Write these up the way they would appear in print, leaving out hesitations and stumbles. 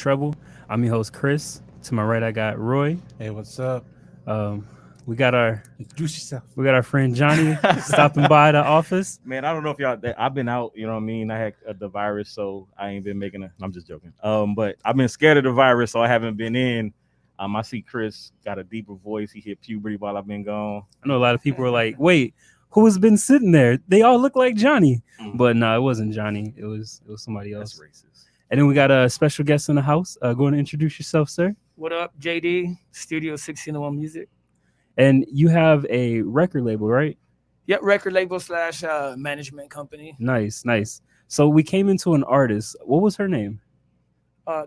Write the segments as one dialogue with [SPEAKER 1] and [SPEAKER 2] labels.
[SPEAKER 1] Treble. I'm your host, Chris. To my right, I got Roy.
[SPEAKER 2] Hey, what's up?
[SPEAKER 1] Um, we got our
[SPEAKER 2] Introduce yourself.
[SPEAKER 1] friend Johnny stopping by the office.
[SPEAKER 3] Man, I don't know if y'all. I've been out. You know what I mean. I had the virus, so I ain't been making. I'm just joking. But I've been scared of the virus, so I haven't been in. I see Chris got a deeper voice. He hit puberty while I've been gone.
[SPEAKER 1] I know a lot of people are like, "Wait, who has been sitting there? They all look like Johnny." But no, it wasn't Johnny. It was somebody else.
[SPEAKER 3] That's racist.
[SPEAKER 1] And then we got a special guest in the house. Go and introduce yourself, sir.
[SPEAKER 4] What up, JD? Studio 1601 Music.
[SPEAKER 1] And you have a record label, right?
[SPEAKER 4] Yep, record label / management company.
[SPEAKER 1] Nice, nice. So we came into an artist. What was her name?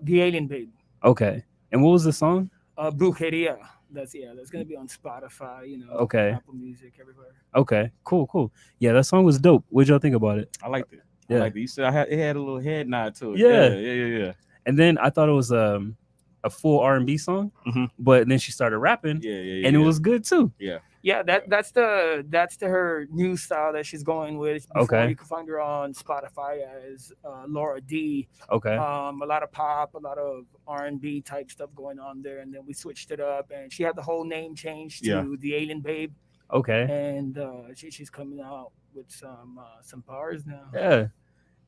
[SPEAKER 4] The Alien Babe.
[SPEAKER 1] Okay. And what was the song?
[SPEAKER 4] Brujeria. That's gonna be on Spotify,
[SPEAKER 1] Okay.
[SPEAKER 4] Apple Music, everywhere.
[SPEAKER 1] Okay, cool. Yeah, that song was dope. What'd y'all think about it?
[SPEAKER 3] I liked it.
[SPEAKER 1] Yeah.
[SPEAKER 3] I liked it. You said it had a little head nod to it.
[SPEAKER 1] Yeah.
[SPEAKER 3] Yeah.
[SPEAKER 1] And then I thought it was a full R&B song, but then she started rapping,
[SPEAKER 3] Yeah.
[SPEAKER 1] and it was good too.
[SPEAKER 4] Yeah, that's her new style that she's going with.
[SPEAKER 1] Okay.
[SPEAKER 4] You can find her on Spotify as Laura D.
[SPEAKER 1] Okay.
[SPEAKER 4] A lot of pop, a lot of R&B type stuff going on there, and then we switched it up, and she had the whole name changed to The Alien Babe.
[SPEAKER 1] Okay.
[SPEAKER 4] And she's coming out with some bars now.
[SPEAKER 1] Yeah.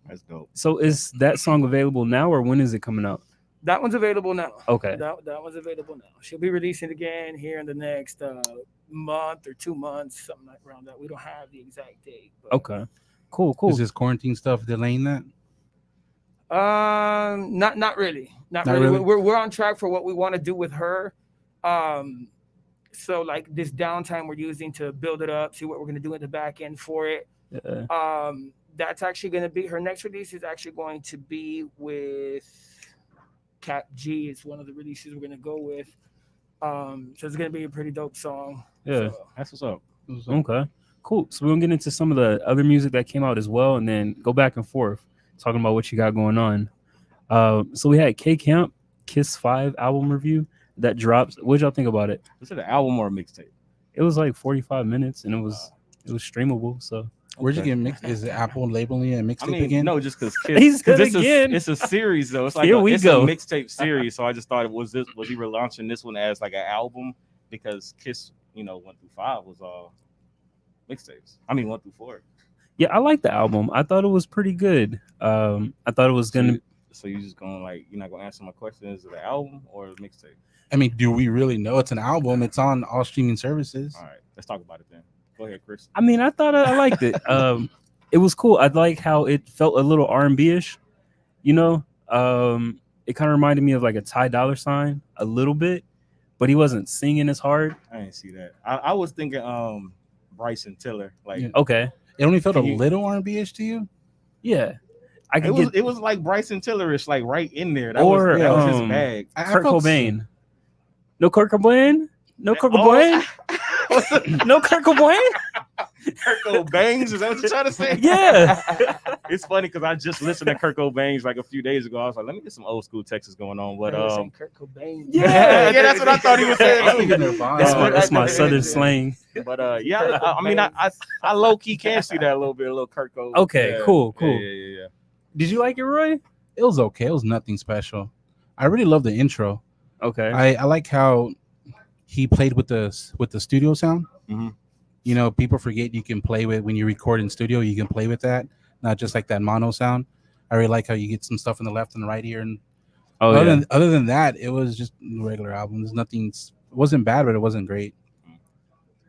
[SPEAKER 3] That's dope.
[SPEAKER 1] So is that song available now, or when is it coming out?
[SPEAKER 4] That one's available now.
[SPEAKER 1] Okay.
[SPEAKER 4] That one's available now. She'll be releasing again here in the next month or 2 months, something like around that. We don't have the exact date. But,
[SPEAKER 1] Okay. Cool.
[SPEAKER 2] Is this quarantine stuff delaying that?
[SPEAKER 4] Not really. Not
[SPEAKER 2] Not
[SPEAKER 4] really.
[SPEAKER 2] really?
[SPEAKER 4] We're on track for what we want to do with her. So like this downtime we're using to build it up, see what we're gonna do in the back end for it.
[SPEAKER 1] Yeah.
[SPEAKER 4] That's actually gonna be her next release is actually going to be with Cat G. It's one of the releases we're gonna go with. So it's gonna be a pretty dope song.
[SPEAKER 1] Yeah.
[SPEAKER 4] So,
[SPEAKER 3] That's what's up.
[SPEAKER 1] Okay. Cool. So we're gonna get into some of the other music that came out as well, and then go back and forth talking about what you got going on. So we had K Camp Kiss 5 album review that drops. What'd y'all think about it?
[SPEAKER 3] Was it an album or a mixtape?
[SPEAKER 1] It was like 45 minutes, and it was streamable. So
[SPEAKER 2] Where'd you get mixed? Is it Apple labeling a mixtape again?
[SPEAKER 3] No, just because
[SPEAKER 1] He said again.
[SPEAKER 3] it's a series though. It's like
[SPEAKER 1] Here we
[SPEAKER 3] it's
[SPEAKER 1] go.
[SPEAKER 3] a mixtape series. So I just thought was he relaunching this one as like an album because Kiss 1 through 5 was all mixtapes. 1 through 4.
[SPEAKER 1] yeah, I like the album. I thought it was pretty good. I thought it was gonna.
[SPEAKER 3] So you just gonna you're not gonna answer my question? Is it an album or a mixtape?
[SPEAKER 2] I mean, do we really know it's an album? It's on all streaming services.
[SPEAKER 3] All right, let's talk about it then. Go ahead, Chris.
[SPEAKER 1] I mean, I thought I liked it. It was cool. I like how it felt a little R&B-ish. It kind of reminded me of like a Ty Dolla $ign a little bit, but he wasn't singing as hard.
[SPEAKER 3] I didn't see that. I was thinking Bryson Tiller. Like
[SPEAKER 2] Yeah.
[SPEAKER 1] Okay,
[SPEAKER 2] It only felt a
[SPEAKER 3] Can you-
[SPEAKER 2] little R&B-ish to you?
[SPEAKER 1] yeah, I
[SPEAKER 3] it
[SPEAKER 1] could
[SPEAKER 3] was
[SPEAKER 1] get
[SPEAKER 3] it was like Bryson Tillerish, like right in there. That
[SPEAKER 1] Or,
[SPEAKER 3] that was his bag.
[SPEAKER 2] I
[SPEAKER 1] Kurt
[SPEAKER 2] felt
[SPEAKER 1] Cobain. No Kurt Cobain. No Kurt
[SPEAKER 3] Oh,
[SPEAKER 1] Cobain. No Kurt Cobain.
[SPEAKER 3] Kurt Cobain, is that what you're trying to say?
[SPEAKER 1] Yeah.
[SPEAKER 3] It's funny because I just listened to Kurt Cobain like a few days ago. I was like, let me get some old school Texas going on. But
[SPEAKER 4] Kurt Cobain.
[SPEAKER 1] Yeah.
[SPEAKER 3] yeah, that's what I thought he was saying.
[SPEAKER 2] I was thinking Nirvana.
[SPEAKER 1] That's my
[SPEAKER 4] I-
[SPEAKER 1] southern slang.
[SPEAKER 3] But yeah, I low key can see that a little Kurt Cobain.
[SPEAKER 1] Okay,
[SPEAKER 3] Yeah.
[SPEAKER 1] cool.
[SPEAKER 3] Yeah.
[SPEAKER 1] Did you like it, Roy?
[SPEAKER 2] It was okay. It was nothing special. I really love the intro.
[SPEAKER 1] Okay.
[SPEAKER 2] I like how he played with the studio sound.
[SPEAKER 3] Mhm.
[SPEAKER 2] People forget you can play with when you record in studio. You can play with that, not just like that mono sound. I really like how you get some stuff in the left and the right ear. And other than that, it was just a regular album. There's nothing. It wasn't bad, but it wasn't great.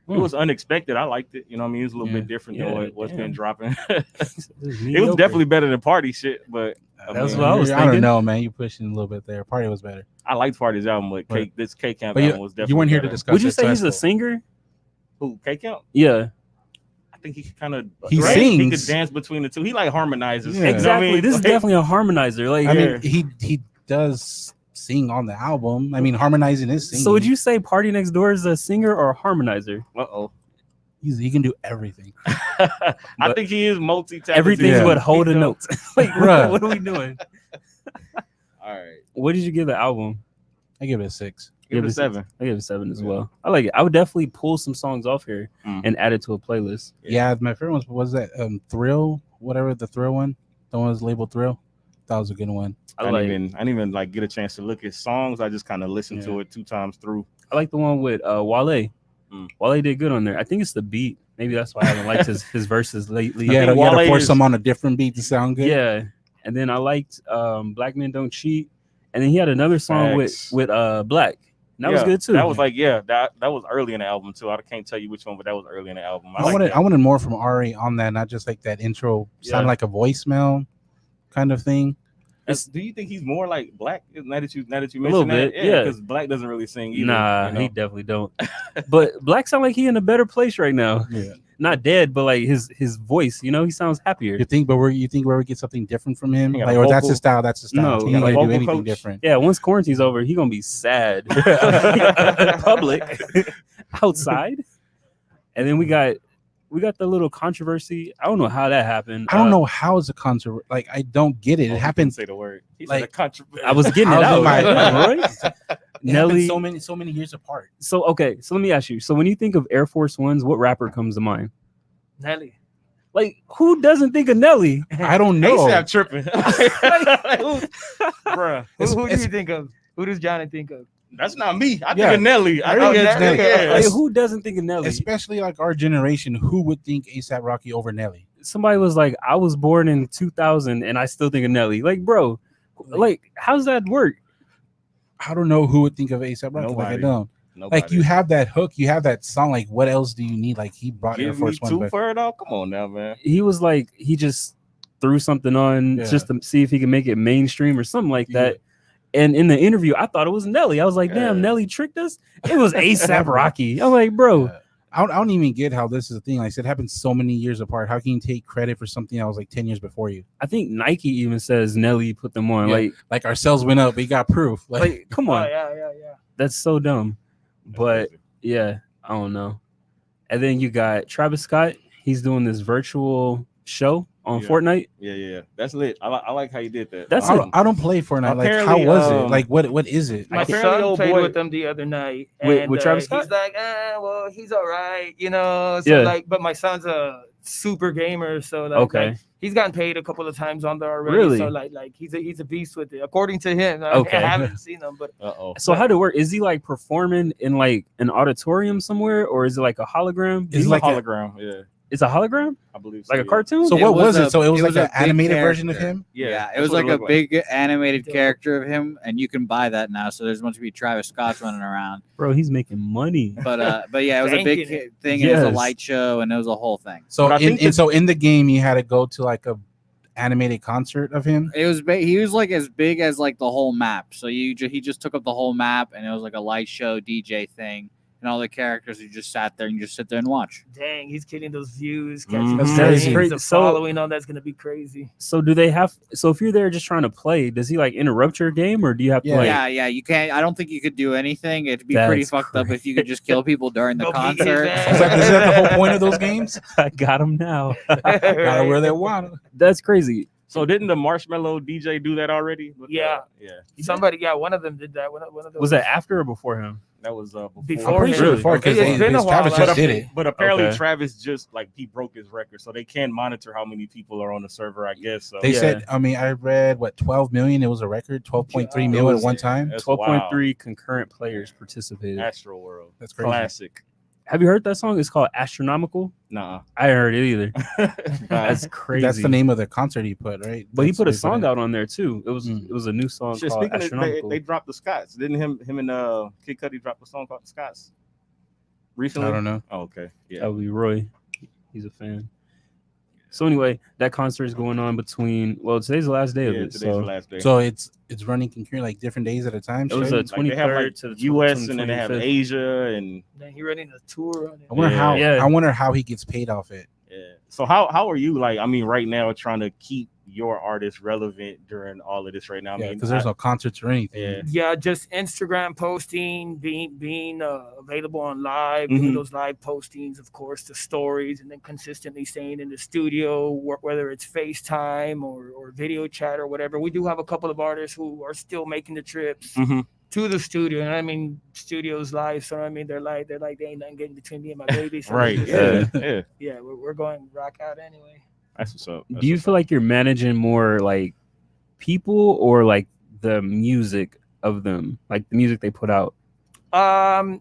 [SPEAKER 3] It was unexpected. I liked it. It was a little bit different than what's been dropping. It was definitely better than party shit, but
[SPEAKER 1] That's what I was
[SPEAKER 2] I
[SPEAKER 1] thinking.
[SPEAKER 2] don't know, man. You're pushing a little bit there. Party was better.
[SPEAKER 3] I liked Party's album, but
[SPEAKER 2] Right.
[SPEAKER 3] this K Camp
[SPEAKER 2] But
[SPEAKER 3] album was definitely
[SPEAKER 2] you weren't here to
[SPEAKER 3] better.
[SPEAKER 2] discuss.
[SPEAKER 1] Would you
[SPEAKER 2] it,
[SPEAKER 1] say
[SPEAKER 2] so
[SPEAKER 1] he's a
[SPEAKER 2] that's cool.
[SPEAKER 1] singer?
[SPEAKER 3] Who K Camp?
[SPEAKER 1] Yeah.
[SPEAKER 3] I think he kind of
[SPEAKER 2] He
[SPEAKER 3] He could
[SPEAKER 2] sings.
[SPEAKER 3] dance between the two. He like harmonizes.
[SPEAKER 2] Yeah.
[SPEAKER 3] You know what I
[SPEAKER 1] Exactly.
[SPEAKER 3] mean?
[SPEAKER 1] This is
[SPEAKER 3] Like,
[SPEAKER 1] definitely a harmonizer. Like,
[SPEAKER 2] I mean, he does sing on the album. I mean, harmonizing is singing.
[SPEAKER 1] so would you say Party Next Door is a singer or a harmonizer?
[SPEAKER 3] Uh-oh.
[SPEAKER 2] He can do everything.
[SPEAKER 3] I think he is multi-talented.
[SPEAKER 1] Everything
[SPEAKER 2] Yeah.
[SPEAKER 1] but hold a
[SPEAKER 3] He
[SPEAKER 1] note. Like,
[SPEAKER 2] Bruh.
[SPEAKER 1] what are we doing?
[SPEAKER 3] All right.
[SPEAKER 1] What did you give the album?
[SPEAKER 2] I give it a 6.
[SPEAKER 3] Give it a 7.
[SPEAKER 1] I give it 7 as
[SPEAKER 2] Yeah.
[SPEAKER 1] well. I like it. I would definitely pull some songs off here and add it to a playlist.
[SPEAKER 2] Yeah, my favorite one was that Thrill, whatever the Thrill one. The one was labeled Thrill. That was a good one.
[SPEAKER 3] I didn't even like get a chance to look at songs. I just kind of listened to it 2 times through.
[SPEAKER 1] I like the one with Wale. Wale did good on there. I think it's the beat. Maybe that's why I haven't liked his verses lately.
[SPEAKER 2] You had to force him on a different beat to sound good.
[SPEAKER 1] Yeah. And then I liked Black Men Don't Cheat. And then he had another song with Black. And that was good too.
[SPEAKER 3] That was like, that was early in the album too. I can't tell you which one, but that was early in the album.
[SPEAKER 2] I wanted more from Ari on that, not just like that intro sounded like a voicemail kind of thing.
[SPEAKER 3] Do you think he's more like Black? Now that you mentioned
[SPEAKER 1] a little bit,
[SPEAKER 3] yeah, because Black doesn't really sing either.
[SPEAKER 1] Nah, he definitely don't. But Black sound like he in a better place right now.
[SPEAKER 2] Yeah,
[SPEAKER 1] not dead, but like his voice, he sounds happier.
[SPEAKER 2] You think where we get something different from him, like, or that's his style? That's his style.
[SPEAKER 1] No,
[SPEAKER 2] he ain't gonna do anything different.
[SPEAKER 1] Yeah, once quarantine's over, he gonna be sad, public, outside, and then we got the little controversy. I don't know how that happened.
[SPEAKER 2] I don't know how it's a controversy. Like, I don't get it. It happened.
[SPEAKER 3] Say the word. He
[SPEAKER 2] like,
[SPEAKER 3] said a controversy.
[SPEAKER 1] I was getting it out. Right?
[SPEAKER 2] Nelly, so many years apart.
[SPEAKER 1] So okay, so let me ask you. So when you think of Air Force Ones, what rapper comes to mind?
[SPEAKER 4] Nelly.
[SPEAKER 1] Like, who doesn't think of Nelly?
[SPEAKER 2] I don't know.
[SPEAKER 3] I'm tripping. Bruh.
[SPEAKER 4] Who do you think of? Who does Johnny think of?
[SPEAKER 3] That's not me. I think of Nelly.
[SPEAKER 2] I think it's Nelly.
[SPEAKER 1] Like, who doesn't think of Nelly?
[SPEAKER 2] Especially like our generation, who would think A$AP Rocky over Nelly?
[SPEAKER 1] Somebody was like, I was born in 2000 and I still think of Nelly. Like, bro, like, how's that work?
[SPEAKER 2] I don't know who would think of A$AP Rocky.
[SPEAKER 3] Nobody.
[SPEAKER 2] Like, I don't.
[SPEAKER 3] Nobody.
[SPEAKER 2] Like, you have that hook, you have that song. Like, what else do you need? Like, he brought Air Force One.
[SPEAKER 3] For it all. Come on now, man.
[SPEAKER 1] He was like, he just threw something on just to see if he can make it mainstream or something like that. And in the interview, I thought it was Nelly. I was like, damn, Nelly tricked us. It was A$AP Rocky. I'm like, bro.
[SPEAKER 2] I don't even get how this is a thing. Like I said, it happened so many years apart. How can you take credit for something that was like 10 years before you?
[SPEAKER 1] I think Nike even says Nelly put them on.
[SPEAKER 2] Like our sales went up. We got proof.
[SPEAKER 1] Like come on.
[SPEAKER 4] Yeah.
[SPEAKER 1] That's so dumb. But yeah, I don't know. And then you got Travis Scott. He's doing this virtual show on Fortnite.
[SPEAKER 3] Yeah. That's lit. I like how you did that.
[SPEAKER 1] That's
[SPEAKER 2] I don't play Fortnite. Like, how was it? Like, what is it?
[SPEAKER 4] My son played with them the other night. And,
[SPEAKER 1] with Travis Scott?
[SPEAKER 4] He's like, well, he's all right, So like, but my son's a super gamer, so like, he's gotten paid a couple of times on there already.
[SPEAKER 1] Really?
[SPEAKER 4] So like he's a beast with it, according to him. I haven't seen him, but
[SPEAKER 1] So how do it work? Is he like performing in like an auditorium somewhere, or is it like a hologram?
[SPEAKER 3] It's like a hologram. Yeah.
[SPEAKER 1] It's a hologram?
[SPEAKER 3] I believe
[SPEAKER 1] so, like a cartoon?
[SPEAKER 2] So what was it? So it was like an animated version of him?
[SPEAKER 5] Yeah, it was like a big animated character of him, and you can buy that now. So there's going to be Travis Scott running around.
[SPEAKER 1] Bro, he's making money.
[SPEAKER 5] But yeah, it was a big thing. And it was a light show, and it was a whole thing.
[SPEAKER 2] So in the game, you had to go to like a animated concert of him.
[SPEAKER 5] It was he was like as big as like the whole map. So he just took up the whole map, and it was like a light show DJ thing. And all the characters, you just sat there and you just sit there and watch.
[SPEAKER 4] Dang, he's getting those views,
[SPEAKER 1] catching crazy.
[SPEAKER 4] Following on that's gonna be crazy.
[SPEAKER 1] So do they have? So if you're there just trying to play, does he like interrupt your game, or do you have to?
[SPEAKER 5] Yeah. You can't. I don't think you could do anything. It'd be pretty fucked up if you could just kill people during the concert.
[SPEAKER 2] Is that the whole point of those games?
[SPEAKER 1] I got him now.
[SPEAKER 2] Got where they want.
[SPEAKER 1] That's crazy.
[SPEAKER 3] So didn't the Marshmallow DJ do that already?
[SPEAKER 4] Yeah. Somebody, one of them did that. One of those.
[SPEAKER 1] Was that after or before him?
[SPEAKER 3] That was
[SPEAKER 4] before.
[SPEAKER 2] Because
[SPEAKER 4] it's been a while.
[SPEAKER 2] Travis just did it.
[SPEAKER 3] But apparently Travis just he broke his record, so they can monitor how many people are on the server. I guess. So.
[SPEAKER 2] They said. I mean, I read 12 million. It was a record. 12.3 million at one time.
[SPEAKER 1] 12.3 concurrent players participated.
[SPEAKER 3] Astro World.
[SPEAKER 2] That's crazy.
[SPEAKER 3] Classic.
[SPEAKER 1] Have you heard that song? It's called Astronomical.
[SPEAKER 3] Nah,
[SPEAKER 1] I ain't heard it either. That's crazy.
[SPEAKER 2] That's the name of the concert he put, right?
[SPEAKER 1] But he put a song out on there too. It was a new song called Astronomical.
[SPEAKER 3] They dropped the Scots. Didn't him and Kid Cudi drop a song called the Scots recently?
[SPEAKER 2] I don't know.
[SPEAKER 3] Oh, okay. Yeah.
[SPEAKER 1] That would be Roy. He's a fan. So anyway, that concert is going on between. Well, today's the last day of it.
[SPEAKER 3] Today's the last day.
[SPEAKER 2] So it's running concurrent like different days at a time.
[SPEAKER 1] It was a 23rd to the
[SPEAKER 3] U.S. and then they have Asia and.
[SPEAKER 4] Then he running a tour on it.
[SPEAKER 2] I wonder how he gets paid off it.
[SPEAKER 3] Yeah. So how are you right now trying to keep your artist relevant during all of this right now?
[SPEAKER 2] Because there's no concerts or anything.
[SPEAKER 4] Yeah, just Instagram posting, being available on live, doing those live postings, of course, the stories, and then consistently staying in the studio, whether it's FaceTime or video chat or whatever. We do have a couple of artists who are still making the trips to the studio, and I mean, studio's live, so I mean, they're like, they ain't nothing getting between me and my baby. So
[SPEAKER 3] right?
[SPEAKER 4] We're going rock out anyway.
[SPEAKER 3] That's what's up.
[SPEAKER 1] Do you feel like you're managing more like people or like the music of them, like the music they put out?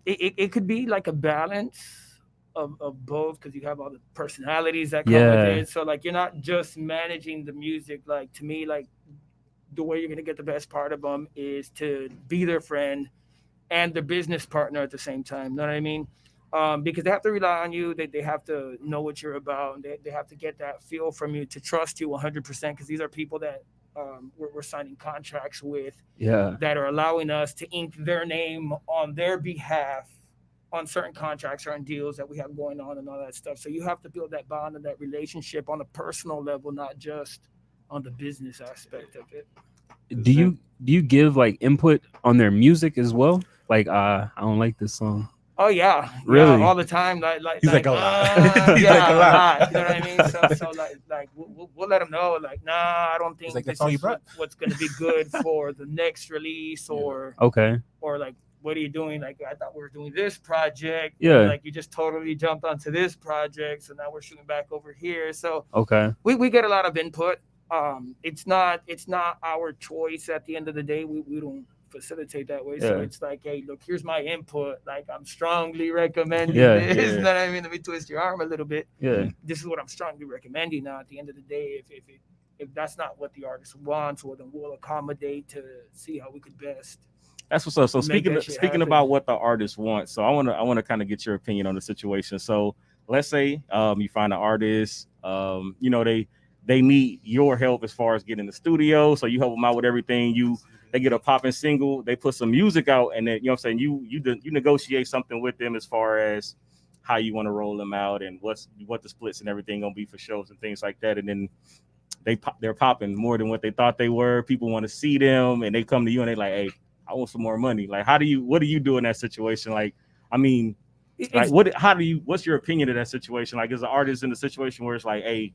[SPEAKER 4] It could be like a balance of both, because you have all the personalities that come with it. So like you're not just managing the music. Like to me, like the way you're gonna get the best part of them is to be their friend and their business partner at the same time. You know what I mean? Because they have to rely on you. They have to know what you're about, and they have to get that feel from you to trust you 100%. Because these are people that we're signing contracts with, that are allowing us to ink their name on their behalf on certain contracts, certain deals that we have going on, and all that stuff. So you have to build that bond and that relationship on a personal level, not just on the business aspect of it.
[SPEAKER 1] Do you give like input on their music as well? Like, I don't like this song.
[SPEAKER 4] Oh yeah,
[SPEAKER 1] really,
[SPEAKER 4] all the time.
[SPEAKER 2] He's like a lot. He's
[SPEAKER 4] yeah,
[SPEAKER 2] like a lot.
[SPEAKER 4] You know what I mean? So like we'll let them know. Like, nah, I don't think
[SPEAKER 2] like,
[SPEAKER 4] this is what's going to be good for the next release, or or like, what are you doing? Like, I thought we were doing this project.
[SPEAKER 1] Yeah.
[SPEAKER 4] Like you just totally jumped onto this project, so now we're shooting back over here. So we get a lot of input. It's not our choice at the end of the day. We don't facilitate that way. So it's like, hey, look, here's my input. Like, I'm strongly recommending this. You know what I mean? Let me twist your arm a little bit. This is what I'm strongly recommending. Now, at the end of the day, if that's not what the artist wants, well, then we'll accommodate to see how we could best.
[SPEAKER 3] That's what's up. So speaking about what the artist wants, so I want to kind of get your opinion on the situation. So let's say you find an artist, you know, they need your help as far as getting the studio. So you help them out with everything. They get a popping single, they put some music out, and then, you know what I'm saying, you negotiate something with them as far as how you want to roll them out and what the splits and everything gonna be for shows and things like that. And then they're popping more than what they thought they were. People want to see them, and they come to you and they like, hey, I want some more money. Like, what do you do in that situation? Like, I mean, like, what's your opinion of that situation? Like, as an artist in a situation where it's like, hey,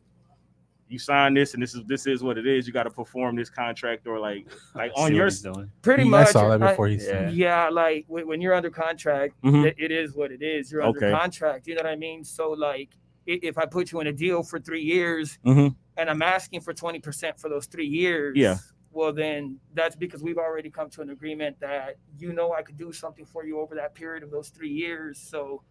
[SPEAKER 3] you sign this and this is what it is. You got to perform this contract, or like on your
[SPEAKER 4] pretty much.
[SPEAKER 2] I saw that before he said.
[SPEAKER 4] Yeah, like when you're under contract, it is what it is. You're under contract. You know what I mean? So like, if I put you in a deal for 3 years and I'm asking for 20% for those 3 years, well, then that's because we've already come to an agreement that, you know, I could do something for you over that period of those 3 years. So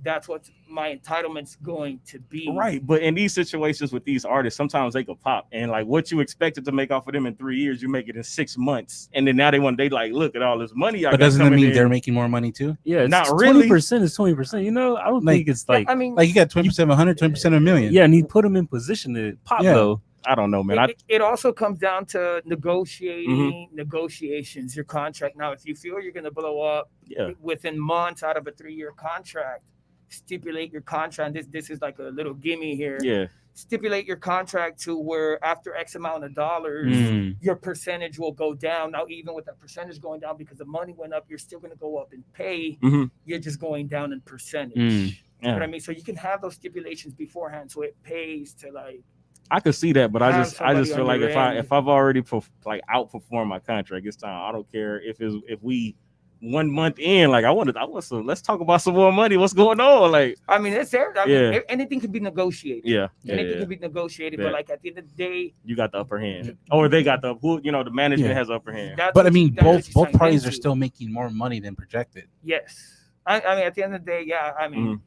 [SPEAKER 4] that's what my entitlement's going to be.
[SPEAKER 3] Right. But in these situations with these artists, sometimes they could pop, and like what you expected to make off of them in 3 years, you make it in 6 months. And then now they like, look at all this money.
[SPEAKER 2] But doesn't that mean they're making more money too?
[SPEAKER 1] Yeah, it's
[SPEAKER 3] not really.
[SPEAKER 1] 20% is 20%. You know, I don't think it's like,
[SPEAKER 4] I mean,
[SPEAKER 2] like you got 20% of 100, 20% of a million.
[SPEAKER 1] Yeah, and he put them in position to pop though.
[SPEAKER 3] I don't know, man.
[SPEAKER 4] It also comes down to negotiations, your contract. Now, if you feel you're going to blow up within months out of a 3-year contract, stipulate your contract. This is like a little gimme here.
[SPEAKER 3] Yeah.
[SPEAKER 4] Stipulate your contract to where after X amount of dollars, your percentage will go down. Now, even with that percentage going down because the money went up, you're still going to go up in pay. You're just going down in percentage. You know what I mean? So you can have those stipulations beforehand, so it pays to like.
[SPEAKER 3] I could see that, but I just feel like if I've already outperformed my contract, it's time. I don't care if we 1 month in, like I want some. Let's talk about some more money. What's going on? Like,
[SPEAKER 4] I mean, it's there. I mean, anything can be negotiated. Anything can be negotiated, but like at the end of the day,
[SPEAKER 3] you got the upper hand, or they got the the management has upper hand.
[SPEAKER 2] But I mean, both parties are still making more money than projected.
[SPEAKER 4] Yes, I mean, at the end of the day, yeah. I mean,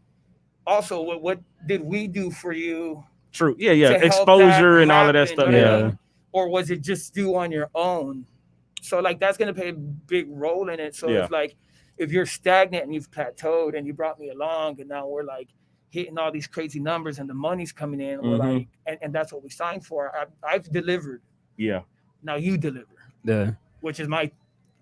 [SPEAKER 4] also, what did we do for you?
[SPEAKER 3] True. Yeah. Exposure and all of that stuff.
[SPEAKER 4] Yeah. Or was it just do on your own? So like that's gonna play a big role in it. So it's like if you're stagnant and you've plateaued and you brought me along and now we're like hitting all these crazy numbers and the money's coming in, we're like, and that's what we signed for. I've delivered.
[SPEAKER 3] Yeah.
[SPEAKER 4] Now you deliver.
[SPEAKER 1] Yeah.
[SPEAKER 4] Which is my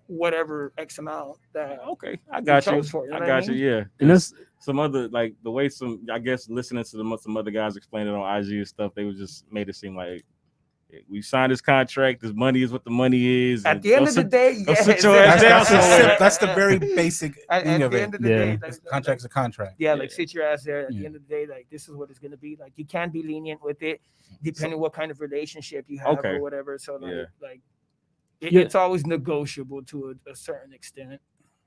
[SPEAKER 4] whatever X amount that.
[SPEAKER 3] Okay, I got you. I got you. Yeah.
[SPEAKER 1] And that's
[SPEAKER 3] some other, like the way I guess listening to some other guys explain it on IG and stuff, they was just made it seem like we signed this contract. This money is what the money is.
[SPEAKER 4] At the end of the day, yes.
[SPEAKER 2] That's the very basic thing of it.
[SPEAKER 4] End of the day,
[SPEAKER 2] contract's a contract.
[SPEAKER 4] Yeah, like sit your ass there. At the end of the day, like this is what it's gonna be. Like you can be lenient with it, depending on what kind of relationship you have or whatever. So it's always negotiable to a certain extent.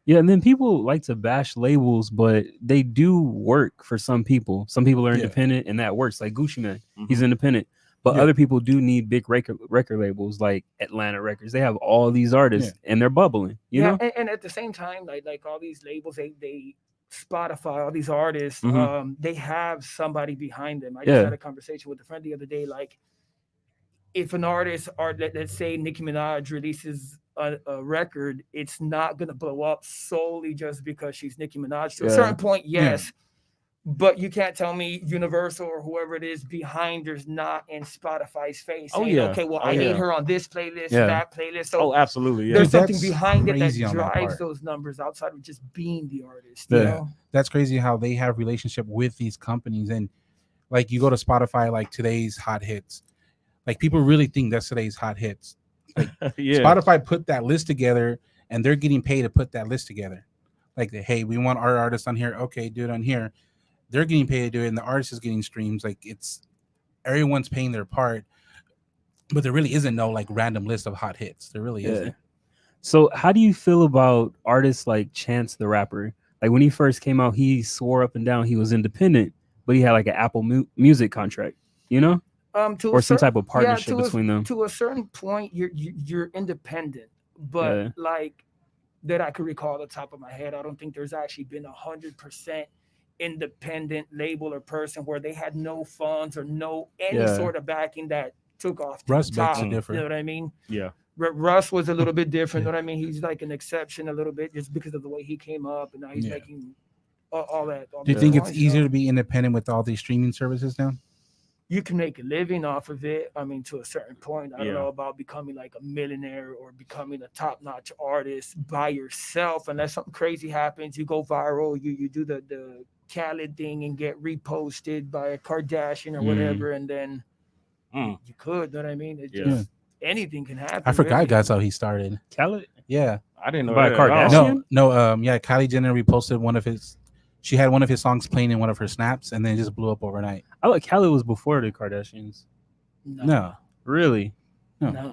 [SPEAKER 1] Yeah, and then people like to bash labels, but they do work for some people. Some people are independent, and that works. Like Gucci Mane, he's independent. But other people do need big record labels like Atlanta Records. They have all these artists and they're bubbling, you know?
[SPEAKER 4] And at the same time, like all these labels, they Spotify, all these artists, they have somebody behind them. I just had a conversation with a friend the other day. Like, if an artist, or let's say Nicki Minaj releases a record, it's not gonna blow up solely just because she's Nicki Minaj. To a certain point, yes. But you can't tell me Universal or whoever it is behind her's not in Spotify's face. Saying, okay, well, I need her on this playlist, that playlist. So
[SPEAKER 3] absolutely. Yeah.
[SPEAKER 4] There's something behind it that drives those numbers outside of just being the artist. You know?
[SPEAKER 2] That's crazy how they have relationship with these companies. And like you go to Spotify, like today's hot hits. Like people really think that's today's hot hits. Like Spotify put that list together and they're getting paid to put that list together. Like, hey, we want our artist on here. Okay, do it on here. They're getting paid to do it, and the artist is getting streams. Like, it's everyone's paying their part, but there really isn't no like random list of hot hits. There really isn't.
[SPEAKER 1] So, how do you feel about artists like Chance the Rapper? Like when he first came out, he swore up and down he was independent, but he had like an Apple Music contract, you know, or some type of partnership between them.
[SPEAKER 4] To a certain point, you're independent, but like that I could recall the top of my head, I don't think there's actually been 100% independent label or person where they had no funds or no any sort of backing that took off.
[SPEAKER 2] Russ makes it different.
[SPEAKER 4] You know what I mean?
[SPEAKER 3] Yeah.
[SPEAKER 4] Russ was a little bit different. You know what I mean? He's like an exception a little bit just because of the way he came up, and now he's making all that.
[SPEAKER 2] Do you think it's easier to be independent with all these streaming services now?
[SPEAKER 4] You can make a living off of it. I mean, to a certain point. I don't know about becoming like a millionaire or becoming a top-notch artist by yourself. Unless something crazy happens, you go viral, you do the Khaled thing and get reposted by a Kardashian or whatever, and then you could. You know what I mean? It just anything can happen.
[SPEAKER 2] I forgot that's how he started.
[SPEAKER 1] Khaled?
[SPEAKER 2] Yeah.
[SPEAKER 3] I didn't know
[SPEAKER 1] by
[SPEAKER 3] that.
[SPEAKER 1] Kardashian?
[SPEAKER 2] No, Kylie Jenner reposted one of his. She had one of his songs playing in one of her snaps, and then it just blew up overnight.
[SPEAKER 1] I like Khaled was before the Kardashians.
[SPEAKER 2] No.
[SPEAKER 1] Really?
[SPEAKER 4] No.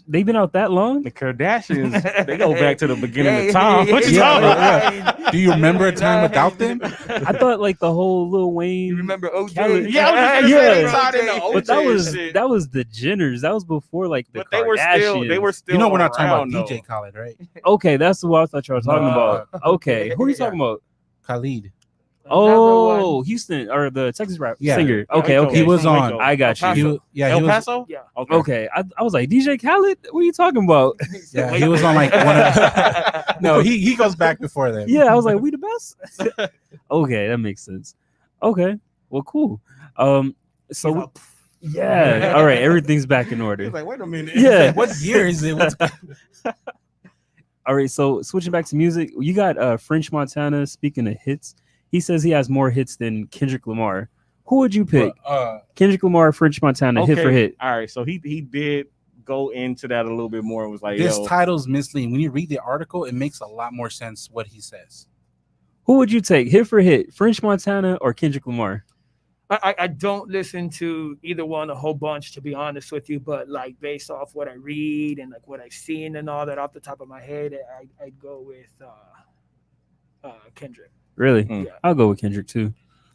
[SPEAKER 1] They've been out that long?
[SPEAKER 3] The Kardashians, they go back to the beginning of time. What you talking about?
[SPEAKER 2] Do you remember a time without them?
[SPEAKER 1] I thought like the whole Lil Wayne.
[SPEAKER 4] You remember OJ?
[SPEAKER 1] Khaled, but that was the Jenners. That was before like the Kardashians.
[SPEAKER 3] They were still.
[SPEAKER 2] You know we're not talking about
[SPEAKER 3] though.
[SPEAKER 2] DJ Khaled, right?
[SPEAKER 1] Okay, that's what I thought you were talking about. Okay, who are you talking about?
[SPEAKER 2] Khalid.
[SPEAKER 1] Oh, Houston or the Texas rap singer. Okay.
[SPEAKER 2] He was on.
[SPEAKER 1] I got you.
[SPEAKER 3] El Paso.
[SPEAKER 4] Yeah.
[SPEAKER 1] Okay. I was like DJ Khaled. What are you talking about?
[SPEAKER 2] Yeah, he was on like one of. No, he goes back before that.
[SPEAKER 1] Yeah, I was like, we the best. Okay, that makes sense. Okay, well, cool. So yeah, all right, everything's back in order.
[SPEAKER 3] He's like, wait a minute.
[SPEAKER 1] Yeah,
[SPEAKER 2] what year is it?
[SPEAKER 1] All right, so switching back to music, you got French Montana. Speaking of hits. He says he has more hits than Kendrick Lamar. Who would you pick? Kendrick Lamar, French Montana, hit for hit.
[SPEAKER 3] All right, so he did go into that a little bit more and was like,
[SPEAKER 2] this title's misleading. When you read the article, it makes a lot more sense what he says.
[SPEAKER 1] Who would you take, hit for hit, French Montana or Kendrick Lamar?
[SPEAKER 4] I don't listen to either one a whole bunch, to be honest with you, but like based off what I read and like what I've seen and all that off the top of my head, I'd go with Kendrick.
[SPEAKER 1] Really?
[SPEAKER 4] Yeah.
[SPEAKER 1] I'll go with Kendrick too.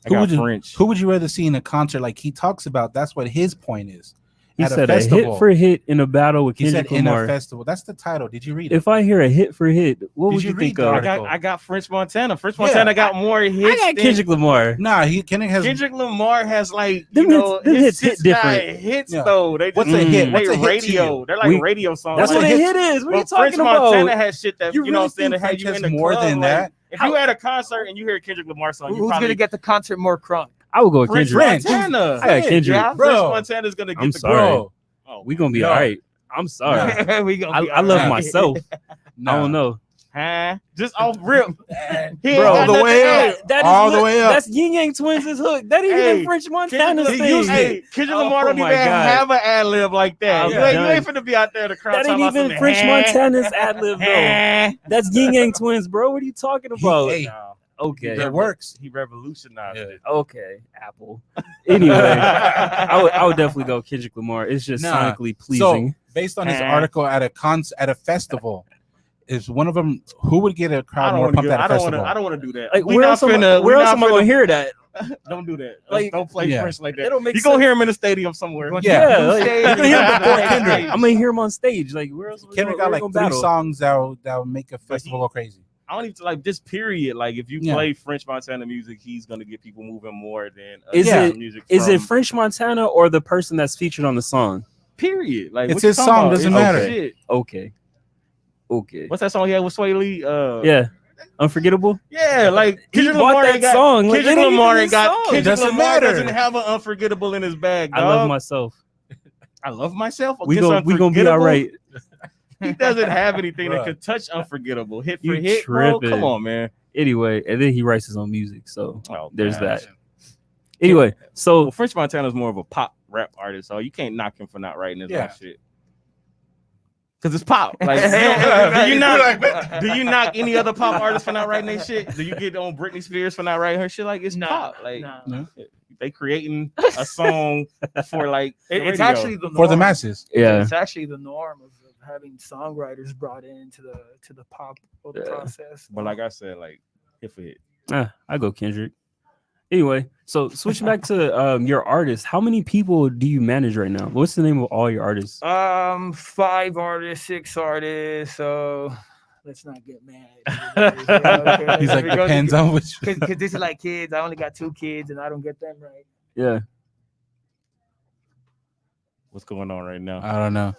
[SPEAKER 2] Who would you rather see in a concert? Like he talks about, that's what his point is.
[SPEAKER 1] He said a hit for hit in a battle with Kendrick Lamar.
[SPEAKER 2] In a festival. That's the title. Did you read it?
[SPEAKER 1] If I hear a hit for hit, what would you think of?
[SPEAKER 3] I got French Montana. French Montana got more hits.
[SPEAKER 1] I got Kendrick Lamar.
[SPEAKER 2] Nah, Kendrick
[SPEAKER 3] Lamar has like
[SPEAKER 1] his hits
[SPEAKER 3] different hits though. They
[SPEAKER 2] what's a hit?
[SPEAKER 3] What's a radio? They're like radio songs.
[SPEAKER 1] That's what a hit is. What are you talking about?
[SPEAKER 3] French Montana has shit that you know what I'm saying. That had you in the
[SPEAKER 2] more than that.
[SPEAKER 3] If you had a concert and you hear a Kendrick Lamar song,
[SPEAKER 4] who's gonna get the concert more crunk?
[SPEAKER 1] I would go with Kendrick.
[SPEAKER 3] Montana.
[SPEAKER 1] I got Kendrick.
[SPEAKER 3] Yeah, French Montana's gonna get the
[SPEAKER 1] bro. Oh, we gonna be all right. I'm sorry. I love myself. I don't know.
[SPEAKER 3] Just off rip.
[SPEAKER 2] Bro, all the way up. The way up.
[SPEAKER 1] That's Yin Yang Twins' hook. That ain't even French Montana's thing.
[SPEAKER 3] Kendrick Lamar don't even have an ad lib like that. You ain't finna be out there in the crowd.
[SPEAKER 1] That ain't even French Montana's ad lib though. That's Yin Yang Twins, bro. What are you talking about? Okay,
[SPEAKER 2] it works.
[SPEAKER 3] He revolutionized it.
[SPEAKER 1] Okay, Apple. Anyway, I would definitely go Kendrick Lamar. It's just sonically pleasing.
[SPEAKER 2] So, based on his article at a festival, is one of them who would get a crowd more pumped at a festival?
[SPEAKER 3] I don't want to do that.
[SPEAKER 1] Like, where else am I gonna hear that?
[SPEAKER 3] Don't do that.
[SPEAKER 1] Like,
[SPEAKER 3] don't play
[SPEAKER 2] yeah.
[SPEAKER 3] French like that.
[SPEAKER 4] It'll make
[SPEAKER 3] You gonna
[SPEAKER 4] sense.
[SPEAKER 3] hear him in a stadium somewhere.
[SPEAKER 1] Yeah,
[SPEAKER 4] Blue
[SPEAKER 1] like,
[SPEAKER 4] Stage.
[SPEAKER 1] you're gonna hear him before
[SPEAKER 4] Yeah.
[SPEAKER 1] Kendrick. I'm gonna hear him on stage. Like, where else?
[SPEAKER 2] Kendrick
[SPEAKER 1] where
[SPEAKER 2] got
[SPEAKER 1] we
[SPEAKER 2] like
[SPEAKER 1] gonna
[SPEAKER 2] 3
[SPEAKER 1] battle?
[SPEAKER 2] songs that will make a festival go crazy.
[SPEAKER 3] I don't even like this period. Like if you
[SPEAKER 2] Yeah.
[SPEAKER 3] play French Montana music, he's gonna get people moving more than
[SPEAKER 1] Is
[SPEAKER 3] other
[SPEAKER 1] it-
[SPEAKER 3] music.
[SPEAKER 1] Is it
[SPEAKER 3] from-
[SPEAKER 1] French Montana or the person that's featured on the song?
[SPEAKER 3] period? Like
[SPEAKER 2] It's
[SPEAKER 3] what you
[SPEAKER 2] his
[SPEAKER 3] talking
[SPEAKER 2] song,
[SPEAKER 3] about?
[SPEAKER 2] doesn't
[SPEAKER 3] It's
[SPEAKER 2] matter.
[SPEAKER 3] shit.
[SPEAKER 1] Okay.
[SPEAKER 3] What's that song he had with Sway Lee?
[SPEAKER 1] Yeah. Unforgettable.
[SPEAKER 3] Yeah, like
[SPEAKER 1] He
[SPEAKER 3] Kendrick
[SPEAKER 1] bought
[SPEAKER 3] Lamar
[SPEAKER 1] that
[SPEAKER 3] ain't got
[SPEAKER 1] song. Like,
[SPEAKER 3] Kendrick
[SPEAKER 1] it ain't even
[SPEAKER 3] Lamar
[SPEAKER 1] his
[SPEAKER 3] ain't got
[SPEAKER 1] song.
[SPEAKER 3] Kendrick
[SPEAKER 2] Doesn't
[SPEAKER 3] Lamar
[SPEAKER 2] matter.
[SPEAKER 3] doesn't have an unforgettable in his bag.
[SPEAKER 1] I love
[SPEAKER 3] dog.
[SPEAKER 1] myself.
[SPEAKER 3] I love myself.
[SPEAKER 1] We
[SPEAKER 3] Against
[SPEAKER 1] gonna be all
[SPEAKER 3] Unforgettable?
[SPEAKER 1] right.
[SPEAKER 3] He doesn't have anything that
[SPEAKER 2] Bruh.
[SPEAKER 3] could touch Unforgettable. Hit for
[SPEAKER 1] You
[SPEAKER 3] hit, bro.
[SPEAKER 1] tripping.
[SPEAKER 3] Come on, man.
[SPEAKER 1] Anyway, and then he writes his own music. So
[SPEAKER 3] Oh,
[SPEAKER 1] there's
[SPEAKER 3] man.
[SPEAKER 1] that. Anyway, so
[SPEAKER 3] Well, French Montana's more of a pop rap artist, so you can't knock him for not writing his own
[SPEAKER 2] Yeah.
[SPEAKER 3] shit. Cause it's pop. Like, do you knock any other pop artist for not writing their shit? Do you get on Britney Spears for not writing her shit? Like it's pop. Like they creating a song for like the
[SPEAKER 4] It's
[SPEAKER 3] radio.
[SPEAKER 4] actually the norm.
[SPEAKER 2] For the masses.
[SPEAKER 1] yeah,
[SPEAKER 4] It's actually the norm of having songwriters brought into the pop process.
[SPEAKER 3] But like I said, like hit for hit.
[SPEAKER 1] I go Kendrick. Anyway, so switching back to your artists, how many people do you manage right now? What's the name of all your artists?
[SPEAKER 4] 5 artists, 6 artists. So let's not get mad.
[SPEAKER 2] He's like, depends on which.
[SPEAKER 4] Because this is like kids. I only got 2 kids, and I don't get them right.
[SPEAKER 1] Yeah,
[SPEAKER 3] What's going on right now?
[SPEAKER 2] I don't know.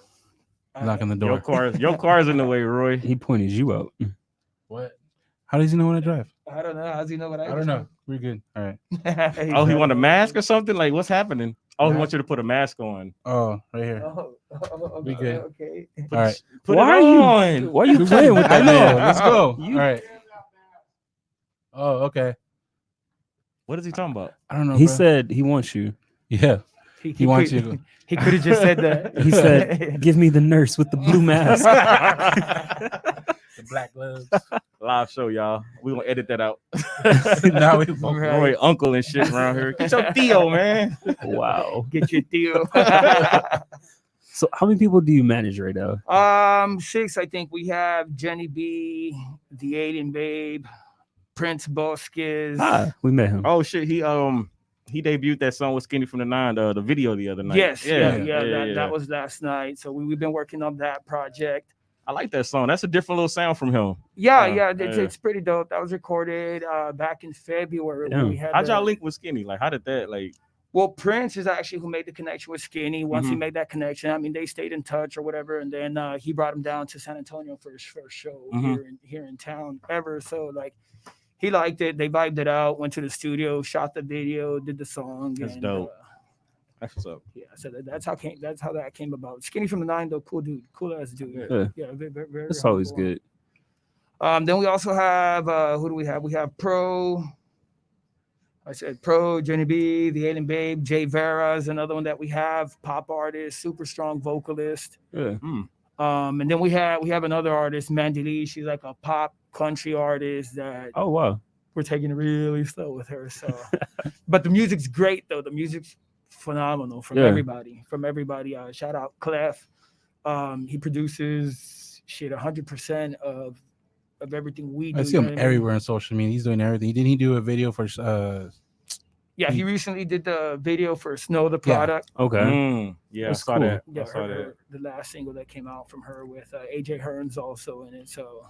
[SPEAKER 2] Knocking the door.
[SPEAKER 3] Your car's in the way, Roy.
[SPEAKER 1] he pointed you out.
[SPEAKER 2] What? How does he know when I drive?
[SPEAKER 4] I don't know. How's he know what
[SPEAKER 2] I don't know. We're good. All right.
[SPEAKER 3] Oh, he want a mask or something? Like what's happening? Oh, he
[SPEAKER 2] Mask?
[SPEAKER 3] wants you to put a mask on.
[SPEAKER 2] Oh, right here.
[SPEAKER 4] Okay.
[SPEAKER 2] We good.
[SPEAKER 4] Okay.
[SPEAKER 2] All right.
[SPEAKER 3] Put
[SPEAKER 1] Why
[SPEAKER 3] it
[SPEAKER 1] are you-
[SPEAKER 3] on.
[SPEAKER 1] Why are you playing with
[SPEAKER 2] I
[SPEAKER 1] that
[SPEAKER 2] know.
[SPEAKER 1] man?
[SPEAKER 2] Let's go.
[SPEAKER 1] You-
[SPEAKER 2] All right. Oh, okay.
[SPEAKER 3] What is he talking about?
[SPEAKER 2] I don't know.
[SPEAKER 1] He
[SPEAKER 2] bro.
[SPEAKER 1] said he wants you.
[SPEAKER 2] Yeah. He wants
[SPEAKER 4] could-
[SPEAKER 2] you to.
[SPEAKER 4] He could have just said that.
[SPEAKER 1] He said, "Give me the nurse with the blue mask."
[SPEAKER 2] The black gloves.
[SPEAKER 3] Live show, y'all. We gonna edit that out.
[SPEAKER 2] Now we
[SPEAKER 3] Roy, uncle and shit around here. Get your Theo, man.
[SPEAKER 1] Wow.
[SPEAKER 4] Get your deal.
[SPEAKER 1] So, how many people do you manage right now?
[SPEAKER 4] 6. I think we have Jenny B, the Alien Babe, Prince Bosquez.
[SPEAKER 1] We met him.
[SPEAKER 3] Oh shit, he debuted that song with Skinny from the Nine, the video the other night.
[SPEAKER 4] Yes,
[SPEAKER 3] yeah.
[SPEAKER 4] That was last night. So we've been working on that project.
[SPEAKER 3] I like that song. That's a different little sound from him.
[SPEAKER 4] Yeah, it's pretty dope. That was recorded back in February.
[SPEAKER 1] Yeah.
[SPEAKER 4] We had
[SPEAKER 3] How'd y'all link with Skinny? Like, how did that like?
[SPEAKER 4] Well, Prince is actually who made the connection with Skinny. Once he
[SPEAKER 3] Mhm.
[SPEAKER 4] made that connection, I mean, they stayed in touch or whatever, and then he brought him down to San Antonio for his first show here in town ever. So like, he liked it. They vibed it out. Went to the studio, shot the video, did the song.
[SPEAKER 3] That's
[SPEAKER 4] and,
[SPEAKER 3] dope. That's what's up.
[SPEAKER 4] Yeah, so that's how that came about. Skinny from the Nine, though, cool dude, cool ass dude.
[SPEAKER 1] Yeah.
[SPEAKER 4] Very
[SPEAKER 1] That's always
[SPEAKER 4] humble.
[SPEAKER 1] good.
[SPEAKER 4] Then we also have who do we have? We have Pro. I said Pro, Jenny B, the Alien Babe, Jay Vera is another one that we have. Pop artist, super strong vocalist.
[SPEAKER 1] Yeah.
[SPEAKER 4] And then we have another artist, Mandy Lee. She's like a pop country artist that
[SPEAKER 1] Oh wow.
[SPEAKER 4] we're taking it really slow with her. So, but the music's great though. The music's phenomenal from
[SPEAKER 1] Yeah.
[SPEAKER 4] everybody. Shout out Clef. He produces 100% of everything we do.
[SPEAKER 2] I see
[SPEAKER 4] you know
[SPEAKER 2] him
[SPEAKER 4] what I mean?
[SPEAKER 2] everywhere on social media. He's doing everything. Didn't he do a video for?
[SPEAKER 4] Yeah, he recently did the video for Snow the Product.
[SPEAKER 1] Okay.
[SPEAKER 3] Yeah,
[SPEAKER 1] That's
[SPEAKER 3] I saw
[SPEAKER 1] cool.
[SPEAKER 3] that.
[SPEAKER 4] Yeah,
[SPEAKER 3] I saw that.
[SPEAKER 4] the last single that came out from her with AJ Hearns also in it. So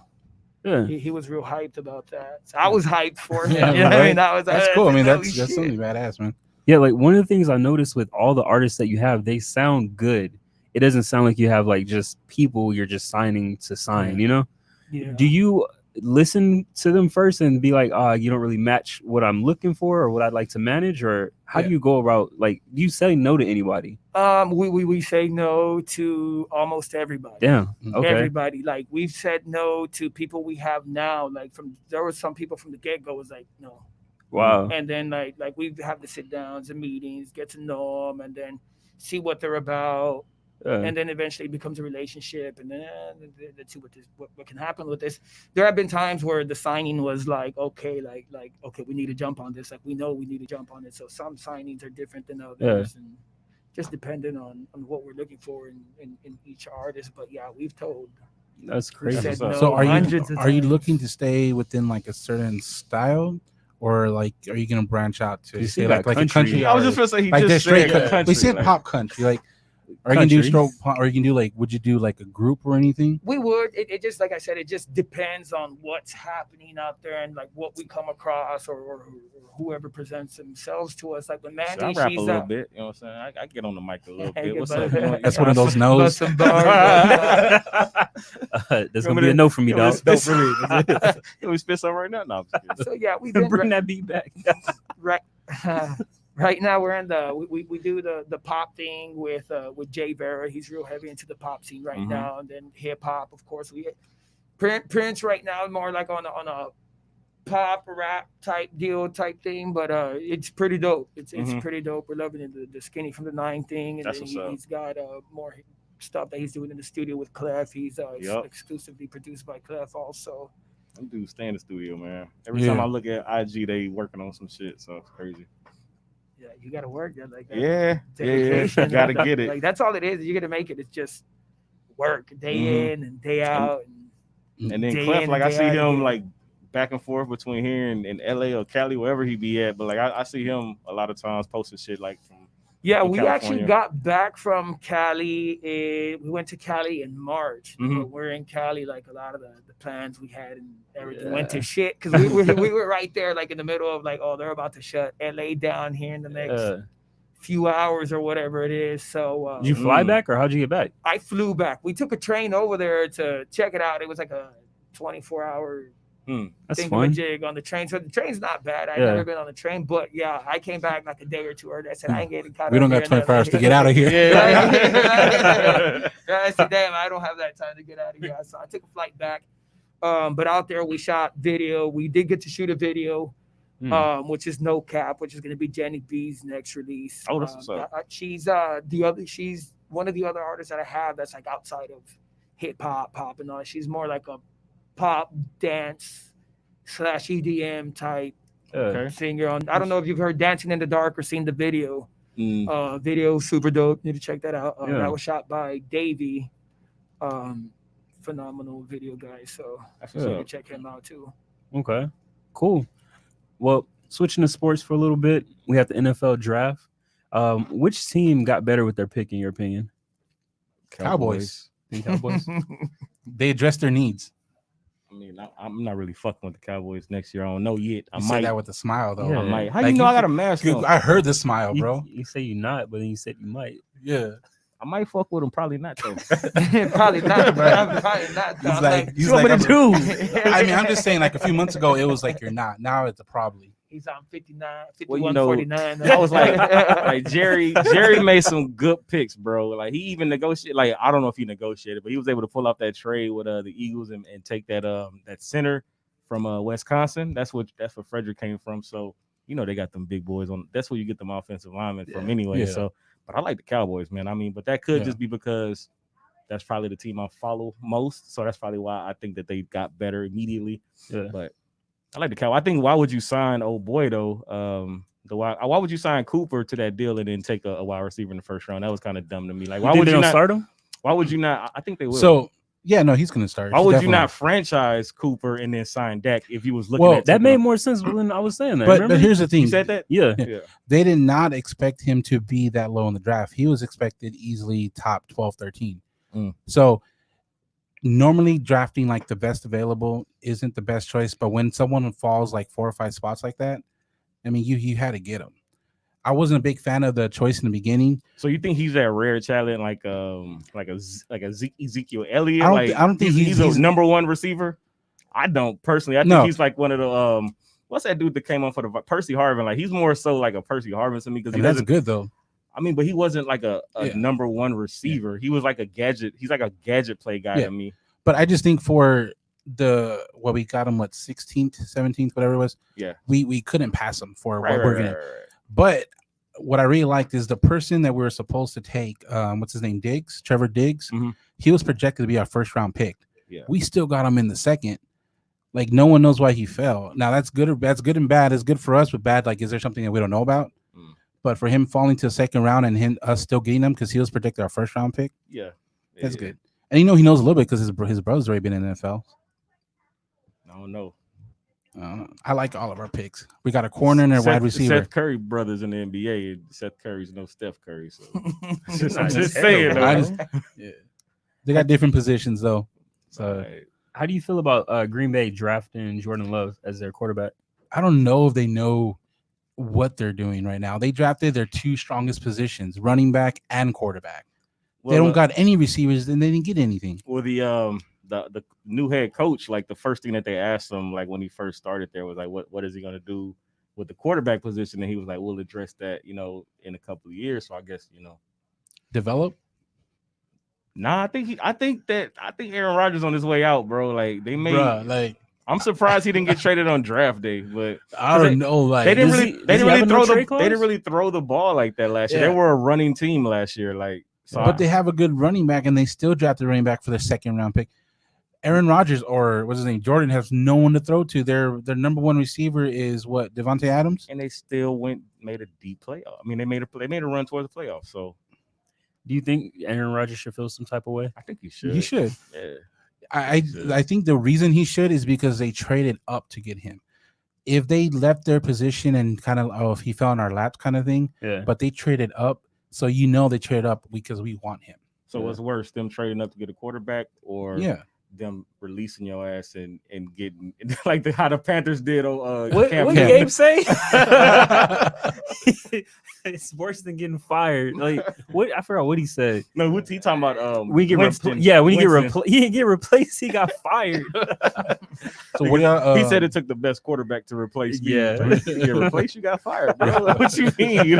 [SPEAKER 1] Yeah.
[SPEAKER 4] he was real hyped about that. So I was hyped for him.
[SPEAKER 2] Yeah,
[SPEAKER 4] you know what I mean?
[SPEAKER 2] right.
[SPEAKER 4] I was
[SPEAKER 2] That's cool. I mean,
[SPEAKER 4] holy
[SPEAKER 2] that's
[SPEAKER 4] shit.
[SPEAKER 2] something badass, man.
[SPEAKER 1] Yeah, like one of the things I noticed with all the artists that you have, they sound good. It doesn't sound like you have like just people you're just signing to sign, you know?
[SPEAKER 4] Yeah.
[SPEAKER 1] Do you listen to them first and be like, you don't really match what I'm looking for or what I'd like to manage? Or how do you go about, like, do you say no to anybody?
[SPEAKER 4] We say no to almost everybody.
[SPEAKER 1] Damn. Okay.
[SPEAKER 4] Everybody. Like we've said no to people we have now. Like there were some people from the get-go was like, no.
[SPEAKER 1] Wow.
[SPEAKER 4] And then like we have the sit downs and meetings, get to know them, and then see what they're about.
[SPEAKER 1] Yeah.
[SPEAKER 4] And then eventually it becomes a relationship, and then let's see what can happen with this. There have been times where the signing was like, okay, okay, we need to jump on this. Like we know we need to jump on it. So some signings are different than others, and just depending on what we're looking for in each artist. But yeah, we've told.
[SPEAKER 1] That's crazy.
[SPEAKER 4] said
[SPEAKER 3] So
[SPEAKER 4] no
[SPEAKER 2] So are
[SPEAKER 4] hundreds of
[SPEAKER 2] you
[SPEAKER 4] times.
[SPEAKER 2] looking to stay within like a certain style, or like are you gonna branch out to
[SPEAKER 1] You
[SPEAKER 2] say
[SPEAKER 1] see
[SPEAKER 2] like
[SPEAKER 1] that
[SPEAKER 2] a country?
[SPEAKER 3] I was just
[SPEAKER 2] artist?
[SPEAKER 3] gonna say he
[SPEAKER 2] Like they're
[SPEAKER 3] just
[SPEAKER 2] straight
[SPEAKER 3] said country.
[SPEAKER 2] We said
[SPEAKER 3] like-
[SPEAKER 2] pop country. Like, are you gonna do
[SPEAKER 1] Country.
[SPEAKER 2] stroke pop, or you can do like? Would you do like a group or anything?
[SPEAKER 4] We would. It just like I said, it just depends on what's happening out there and like what we come across or whoever presents themselves to us. Like when
[SPEAKER 3] Shit,
[SPEAKER 4] Mandy,
[SPEAKER 3] I rap a
[SPEAKER 4] she's
[SPEAKER 3] little bit. You know what I'm saying? I get on the mic a little
[SPEAKER 4] Yeah,
[SPEAKER 3] bit. What's
[SPEAKER 4] but-
[SPEAKER 3] up? You want-
[SPEAKER 2] That's
[SPEAKER 3] you
[SPEAKER 2] one of
[SPEAKER 3] trying
[SPEAKER 2] those
[SPEAKER 3] to-
[SPEAKER 2] no's.
[SPEAKER 4] some bars.
[SPEAKER 1] That's gonna be a no from me, dog.
[SPEAKER 3] No for me. Can we spit some right now? No, I'm just kidding.
[SPEAKER 4] So yeah, we've been
[SPEAKER 1] Bring that beat back.
[SPEAKER 4] right. Right now we're in the we do the pop thing with Jay Vera. He's real heavy into the pop scene right
[SPEAKER 3] Mhm.
[SPEAKER 4] now, and then hip hop, of course. We Prince right now more like on a pop rap type thing, but it's pretty dope. It's
[SPEAKER 3] Mhm.
[SPEAKER 4] pretty dope. We're loving it, the Skinny from the Nine thing, and
[SPEAKER 3] That's
[SPEAKER 4] then
[SPEAKER 3] what's up.
[SPEAKER 4] he's got more stuff that he's doing in the studio with Clef. He's
[SPEAKER 3] Yup.
[SPEAKER 4] exclusively produced by Clef also.
[SPEAKER 3] Them dudes stay in the studio, man. Every
[SPEAKER 2] Yeah.
[SPEAKER 3] time I look at IG, they working on some shit, so it's crazy.
[SPEAKER 4] Yeah, you got to work that like that.
[SPEAKER 3] Yeah,
[SPEAKER 4] Dedication.
[SPEAKER 3] Gotta
[SPEAKER 4] Like,
[SPEAKER 3] get it.
[SPEAKER 4] Like that's all it is. You're gonna make it. It's just work day in and day out.
[SPEAKER 3] And then
[SPEAKER 4] day
[SPEAKER 3] Clef,
[SPEAKER 4] in
[SPEAKER 3] like
[SPEAKER 4] and
[SPEAKER 3] I
[SPEAKER 4] day
[SPEAKER 3] see
[SPEAKER 4] out
[SPEAKER 3] him
[SPEAKER 4] again.
[SPEAKER 3] like back and forth between here and LA or Cali, wherever he be at. But like I see him a lot of times posting shit like from
[SPEAKER 4] Yeah,
[SPEAKER 3] in
[SPEAKER 4] we
[SPEAKER 3] California.
[SPEAKER 4] actually got back from Cali. We went to Cali in March.
[SPEAKER 3] Mhm.
[SPEAKER 4] But we're in Cali, like a lot of the plans we had and everything went
[SPEAKER 1] Yeah.
[SPEAKER 4] to shit because we were right there, like in the middle of like, oh, they're about to shut LA down here in the next few hours or whatever it is. So
[SPEAKER 1] Did you fly
[SPEAKER 3] Mm.
[SPEAKER 1] back or how'd you get back?
[SPEAKER 4] I flew back. We took a train over there to check it out. It was like a 24-hour
[SPEAKER 1] That's
[SPEAKER 4] thing
[SPEAKER 1] fun.
[SPEAKER 4] of a jig on the train. So the train's not bad. I've
[SPEAKER 1] Yeah.
[SPEAKER 4] never been on the train, but yeah, I came back like a day or two early. I said I ain't getting caught
[SPEAKER 2] We
[SPEAKER 4] up
[SPEAKER 2] don't
[SPEAKER 4] here
[SPEAKER 2] got
[SPEAKER 4] in
[SPEAKER 2] 24
[SPEAKER 4] LA.
[SPEAKER 2] hours to get out of here.
[SPEAKER 4] I said, damn, I don't have that time to get out of here. So I took a flight back. But out there we shot video. We did get to shoot a video, which is No Cap, which is going to be Jenny B's next release.
[SPEAKER 3] Oh, that's what's up.
[SPEAKER 4] She's she's one of the other artists that I have that's like outside of hip hop, pop, and all. She's more like a pop dance / EDM type
[SPEAKER 3] Okay.
[SPEAKER 4] singer. I don't know if you've heard Dancing in the Dark or seen the video.
[SPEAKER 3] Mm.
[SPEAKER 4] Video super dope. Need to check that out.
[SPEAKER 1] Yeah.
[SPEAKER 4] That was shot by Davey. Phenomenal video guy. So
[SPEAKER 3] That's
[SPEAKER 4] you
[SPEAKER 3] what's
[SPEAKER 4] can
[SPEAKER 3] up.
[SPEAKER 4] check him out too.
[SPEAKER 1] Okay, cool. Well, switching to sports for a little bit, we have the NFL draft. Which team got better with their pick, in your opinion?
[SPEAKER 2] Cowboys.
[SPEAKER 1] The Cowboys.
[SPEAKER 2] They address their needs.
[SPEAKER 3] I mean, I'm not really fucking with the Cowboys next year. I don't know yet. I
[SPEAKER 2] You say
[SPEAKER 3] might.
[SPEAKER 2] that with a smile though.
[SPEAKER 1] Yeah.
[SPEAKER 3] I might. How
[SPEAKER 2] Like,
[SPEAKER 3] you know
[SPEAKER 2] you-
[SPEAKER 3] I got a mask on?
[SPEAKER 2] I heard the smile, bro.
[SPEAKER 1] You say you not, but then you said you might.
[SPEAKER 2] Yeah.
[SPEAKER 3] I might fuck with him. Probably not though.
[SPEAKER 4] Probably not, bro. Probably not.
[SPEAKER 2] He's
[SPEAKER 4] dog.
[SPEAKER 2] like, he's
[SPEAKER 1] What
[SPEAKER 2] like,
[SPEAKER 1] to do?
[SPEAKER 2] I mean, I'm just saying, like a few months ago, it was like you're not. Now it's a probably.
[SPEAKER 4] He's on 59,
[SPEAKER 3] Well,
[SPEAKER 4] 51,
[SPEAKER 3] you know,
[SPEAKER 4] 49.
[SPEAKER 3] I was like Jerry made some good picks, bro. Like he even negotiated. Like I don't know if he negotiated, but he was able to pull off that trade with the Eagles and take that that center from Wisconsin. That's where Frederick came from. So you know they got them big boys on. That's where you get them offensive linemen from anyway.
[SPEAKER 2] Yeah.
[SPEAKER 3] So, but I like the Cowboys, man. I mean, but that could
[SPEAKER 2] Yeah.
[SPEAKER 3] just be because that's probably the team I follow most. So that's probably why I think that they got better immediately.
[SPEAKER 1] Yeah.
[SPEAKER 3] But I like the Cowboys. I think why would you sign old boy though? Why would you sign Cooper to that deal and then take a wide receiver in the first round? That was kind of dumb to me. Like, why would you not
[SPEAKER 1] start him?
[SPEAKER 3] Why would you not? I think they will.
[SPEAKER 2] So yeah, no, he's gonna start.
[SPEAKER 3] why would you
[SPEAKER 2] Definitely.
[SPEAKER 3] not franchise Cooper and then sign Dak if you was looking
[SPEAKER 2] Well,
[SPEAKER 3] at
[SPEAKER 1] That
[SPEAKER 3] taking
[SPEAKER 1] made
[SPEAKER 3] him?
[SPEAKER 1] more sense when I was saying that.
[SPEAKER 2] But
[SPEAKER 1] remember?
[SPEAKER 2] here's the thing.
[SPEAKER 3] You said that?
[SPEAKER 1] yeah.
[SPEAKER 3] Yeah.
[SPEAKER 2] They did not expect him to be that low in the draft. He was expected easily top 12, 13.
[SPEAKER 3] Mm.
[SPEAKER 2] So normally drafting like the best available isn't the best choice, but when someone falls like 4 or 5 spots like that, I mean, you had to get him. I wasn't a big fan of the choice in the beginning.
[SPEAKER 3] So you think he's that rare talent, like Ezekiel Elliott?
[SPEAKER 2] I don't think
[SPEAKER 3] he's
[SPEAKER 2] he's
[SPEAKER 3] a number one receiver. I don't personally. I think
[SPEAKER 2] No.
[SPEAKER 3] he's like one of the what's that dude that came on for the Percy Harvin? Like he's more so like a Percy Harvin to me because he
[SPEAKER 2] and that's
[SPEAKER 3] doesn't.
[SPEAKER 2] good though.
[SPEAKER 3] I mean, but he wasn't like a
[SPEAKER 2] Yeah.
[SPEAKER 3] number one receiver. He was like a gadget. He's like a gadget play guy
[SPEAKER 2] Yeah.
[SPEAKER 3] to me.
[SPEAKER 2] But I just think for we got him 16th, 17th, whatever it was.
[SPEAKER 3] Yeah.
[SPEAKER 2] We couldn't pass him for
[SPEAKER 3] Right,
[SPEAKER 2] what
[SPEAKER 3] right,
[SPEAKER 2] we're
[SPEAKER 3] right,
[SPEAKER 2] gonna.
[SPEAKER 3] right, right.
[SPEAKER 2] But what I really liked is the person that we were supposed to take. What's his name? Trevor Diggs.
[SPEAKER 3] Mhm.
[SPEAKER 2] He was projected to be our first round pick.
[SPEAKER 3] Yeah.
[SPEAKER 2] We still got him in the second. Like no one knows why he fell. Now that's good and bad. It's good for us, but bad. Like, is there something that we don't know about?
[SPEAKER 3] Mm.
[SPEAKER 2] But for him falling to the second round and us still getting him because he was projected our first round pick,
[SPEAKER 3] Yeah.
[SPEAKER 2] that's
[SPEAKER 3] Yeah.
[SPEAKER 2] good. And he knows a little bit because his brother's already been in the NFL.
[SPEAKER 3] I don't know.
[SPEAKER 2] I like all of our picks. We got a corner and a wide receiver.
[SPEAKER 3] Seth Curry brothers in the NBA. And Seth Curry's no Steph Curry. So I'm
[SPEAKER 1] Not
[SPEAKER 3] just saying.
[SPEAKER 1] terrible.
[SPEAKER 2] Yeah. They got different positions though. So
[SPEAKER 1] how do you feel about Green Bay drafting Jordan Love as their quarterback?
[SPEAKER 2] I don't know if they know what they're doing right now. They drafted their two strongest positions, running back and quarterback. They don't got any receivers, and they didn't get anything.
[SPEAKER 3] Well, the new head coach, like the first thing that they asked him, like when he first started there, was like, what is he gonna do with the quarterback position? And he was like, we'll address that, in a couple of years. So I guess,
[SPEAKER 2] Develop.
[SPEAKER 3] Nah, I think Aaron Rodgers on his way out, bro. Like they made, I'm surprised he didn't get traded on draft day, but
[SPEAKER 2] I don't know. Like
[SPEAKER 3] they didn't really throw the ball like that last year.
[SPEAKER 2] Yeah.
[SPEAKER 3] They were a running team last year, like. So
[SPEAKER 2] but they have a good running back, and they still drafted running back for the second round pick. Aaron Rodgers, or what's his name, Jordan, has no one to throw to. Their number one receiver is what, Devontae Adams,
[SPEAKER 3] and they still made a deep playoff. I mean, they made a run towards the playoffs. So,
[SPEAKER 1] do you think Aaron Rodgers should feel some type of way?
[SPEAKER 3] I think he should.
[SPEAKER 2] He should.
[SPEAKER 3] Yeah.
[SPEAKER 2] I think the reason he should is because they traded up to get him. If they left their position and kind of, if he fell in our lap kind of thing, but they traded up. So they traded up because we want him.
[SPEAKER 3] So what's worse, them trading up to get a quarterback, or them releasing your ass and getting like how the Panthers did?
[SPEAKER 1] What did Gabe say? It's worse than getting fired. Like what? I forgot what he said.
[SPEAKER 3] No, what's he talking about?
[SPEAKER 1] We get
[SPEAKER 3] Winston.
[SPEAKER 1] when you he didn't get replaced. He got fired.
[SPEAKER 2] So what?
[SPEAKER 3] He said it took the best quarterback to replace me.
[SPEAKER 1] Yeah,
[SPEAKER 3] you get replaced, you got fired, bro. What you mean?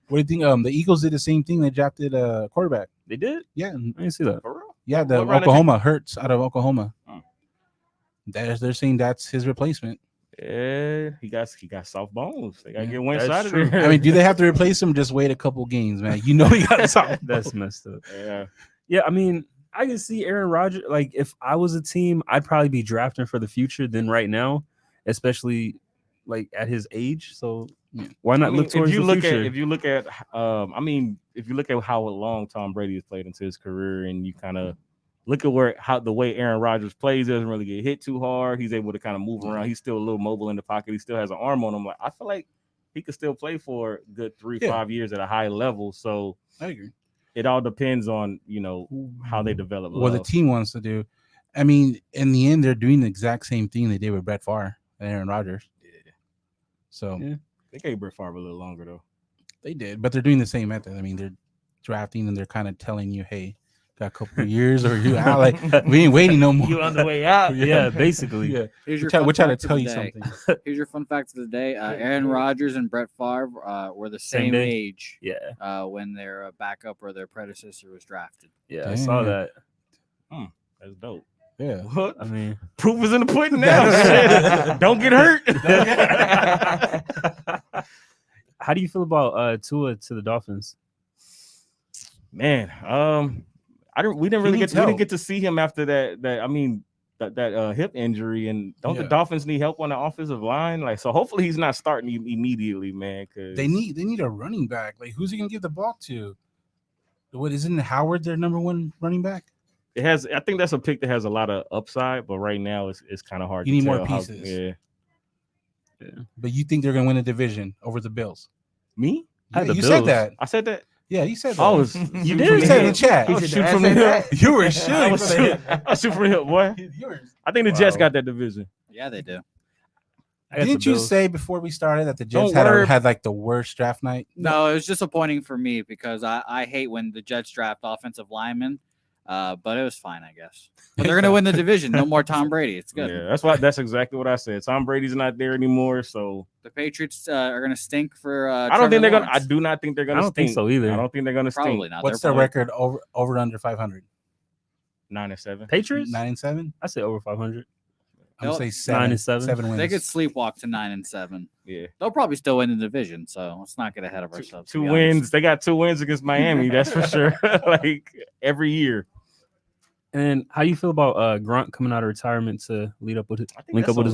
[SPEAKER 2] What do you think? The Eagles did the same thing. They drafted a quarterback.
[SPEAKER 1] They did?
[SPEAKER 2] Yeah.
[SPEAKER 1] I didn't see that.
[SPEAKER 3] For real?
[SPEAKER 2] Yeah, the Oklahoma Hurts out of Oklahoma. They're saying that's his replacement.
[SPEAKER 3] Yeah, he got soft bones. They gotta get Wentz out of there.
[SPEAKER 2] I mean, do they have to replace him? Just wait a couple games, man. He got soft.
[SPEAKER 1] That's messed up.
[SPEAKER 3] Yeah.
[SPEAKER 1] I mean, I can see Aaron Rodgers. Like, if I was a team, I'd probably be drafting for the future than right now, especially like at his age. So why not look towards the future?
[SPEAKER 3] If you look at how long Tom Brady has played into his career, and you kind of look at the way Aaron Rodgers plays, doesn't really get hit too hard. He's able to kind of move around. He's still a little mobile in the pocket. He still has an arm on him. Like, I feel like he could still play for a good 3-5 years at a high level. So
[SPEAKER 2] I agree.
[SPEAKER 3] It all depends on how they develop.
[SPEAKER 2] What the team wants to do. I mean, in the end, they're doing the exact same thing they did with Brett Favre and Aaron Rodgers.
[SPEAKER 3] Yeah.
[SPEAKER 2] So
[SPEAKER 3] they gave Brett Favre a little longer though.
[SPEAKER 2] They did, but they're doing the same method. I mean, they're drafting and they're kind of telling you, hey, got a couple of years or you out. Like, we ain't waiting no more.
[SPEAKER 4] You on the way out.
[SPEAKER 1] Yeah, basically.
[SPEAKER 2] Yeah.
[SPEAKER 5] We're
[SPEAKER 2] trying to tell you something.
[SPEAKER 5] Here's your fun fact of the day. Aaron Rodgers and Brett Favre were the same age.
[SPEAKER 1] Yeah.
[SPEAKER 5] When their backup or their predecessor was drafted.
[SPEAKER 1] Yeah, I saw that.
[SPEAKER 3] That's dope.
[SPEAKER 2] Yeah.
[SPEAKER 3] What?
[SPEAKER 1] I mean,
[SPEAKER 3] proof is in the pudding now. Don't get hurt.
[SPEAKER 1] How do you feel about Tua to the Dolphins?
[SPEAKER 3] Man, we didn't get to see him after that hip injury, and don't the Dolphins need help on the offensive line? Like, so hopefully he's not starting immediately, man. Because
[SPEAKER 2] they need a running back. Like, who's he gonna give the ball to? What, isn't Howard their number one running back?
[SPEAKER 3] I think that's a pick that has a lot of upside, but right now it's kind of hard.
[SPEAKER 2] You need more pieces. Yeah. But you think they're gonna win the division over the Bills?
[SPEAKER 3] Me?
[SPEAKER 2] You said that.
[SPEAKER 3] I said that.
[SPEAKER 2] Yeah, you said that.
[SPEAKER 3] Oh,
[SPEAKER 2] you did. You said in the chat.
[SPEAKER 3] I was shooting from the hip.
[SPEAKER 2] You were shooting.
[SPEAKER 3] I was shooting from the hip, boy. I think the Jets got that division.
[SPEAKER 5] Yeah, they do.
[SPEAKER 2] Didn't you say before we started that the Jets had like the worst draft night?
[SPEAKER 5] No, it was disappointing for me because I hate when the Jets draft offensive linemen. But it was fine, I guess. But they're gonna win the division. No more Tom Brady. It's good.
[SPEAKER 3] Yeah, that's exactly what I said. Tom Brady's not there anymore, so
[SPEAKER 5] the Patriots are gonna stink for.
[SPEAKER 3] I don't think they're gonna. I do not think they're gonna.
[SPEAKER 1] I don't think so either.
[SPEAKER 3] I don't think they're gonna stink.
[SPEAKER 5] Probably not.
[SPEAKER 2] What's their record over under 500?
[SPEAKER 3] 9-7.
[SPEAKER 1] Patriots
[SPEAKER 2] 9-7.
[SPEAKER 1] I say over 500.
[SPEAKER 2] I'm gonna say 7.
[SPEAKER 1] 9-7.
[SPEAKER 2] 7 wins.
[SPEAKER 5] They could sleepwalk to 9-7.
[SPEAKER 3] Yeah,
[SPEAKER 5] they'll probably still win the division. So let's not get ahead of ourselves.
[SPEAKER 3] Two wins. They got 2 wins against Miami. That's for sure. Like every year.
[SPEAKER 1] And how you feel about Gronk coming out of retirement to link up with his
[SPEAKER 3] I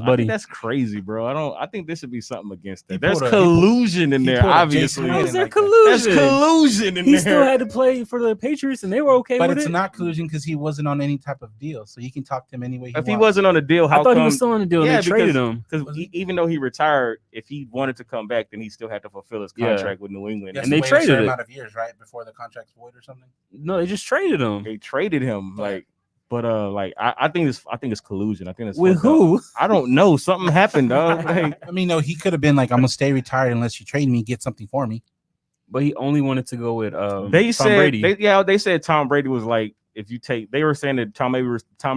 [SPEAKER 1] buddy?
[SPEAKER 3] think that's crazy, bro. I think there should be something against that.
[SPEAKER 2] He
[SPEAKER 3] There's
[SPEAKER 2] pulled a-
[SPEAKER 3] collusion in
[SPEAKER 2] he
[SPEAKER 3] there,
[SPEAKER 2] pulled a
[SPEAKER 3] obviously.
[SPEAKER 2] Jason
[SPEAKER 1] How is there
[SPEAKER 2] like that.
[SPEAKER 3] There's
[SPEAKER 1] collusion?
[SPEAKER 3] collusion in
[SPEAKER 1] He
[SPEAKER 3] there.
[SPEAKER 1] still had to play for the Patriots, and they were okay
[SPEAKER 2] But
[SPEAKER 1] with
[SPEAKER 2] it's
[SPEAKER 1] it.
[SPEAKER 2] not collusion because he wasn't on any type of deal, so he can talk to him any way he
[SPEAKER 3] If
[SPEAKER 2] wants.
[SPEAKER 3] he wasn't on a deal, how
[SPEAKER 1] I thought
[SPEAKER 3] come?
[SPEAKER 1] he was still on the deal.
[SPEAKER 3] Yeah,
[SPEAKER 1] and they traded
[SPEAKER 3] because-
[SPEAKER 1] him.
[SPEAKER 3] Because even though he retired, if he wanted to come back, then he still had to fulfill his
[SPEAKER 1] Yeah.
[SPEAKER 3] contract with New England.
[SPEAKER 2] He has
[SPEAKER 1] and
[SPEAKER 2] to
[SPEAKER 1] they
[SPEAKER 2] wait a
[SPEAKER 1] traded
[SPEAKER 2] certain
[SPEAKER 1] it.
[SPEAKER 2] amount of years, right, before the contract's void or something.
[SPEAKER 1] No, they just traded him.
[SPEAKER 3] They traded him, I think it's collusion. I think it's
[SPEAKER 1] With
[SPEAKER 3] fucked up.
[SPEAKER 1] who?
[SPEAKER 3] I don't know. Something happened, dog. Like,
[SPEAKER 2] I mean, no, he could have been like, "I'm gonna stay retired unless you trade me, get something for me."
[SPEAKER 1] But he only wanted to go with
[SPEAKER 3] they
[SPEAKER 1] Tom
[SPEAKER 3] said,
[SPEAKER 1] Brady.
[SPEAKER 3] they said Tom Brady was like, if you take, they were saying that Tom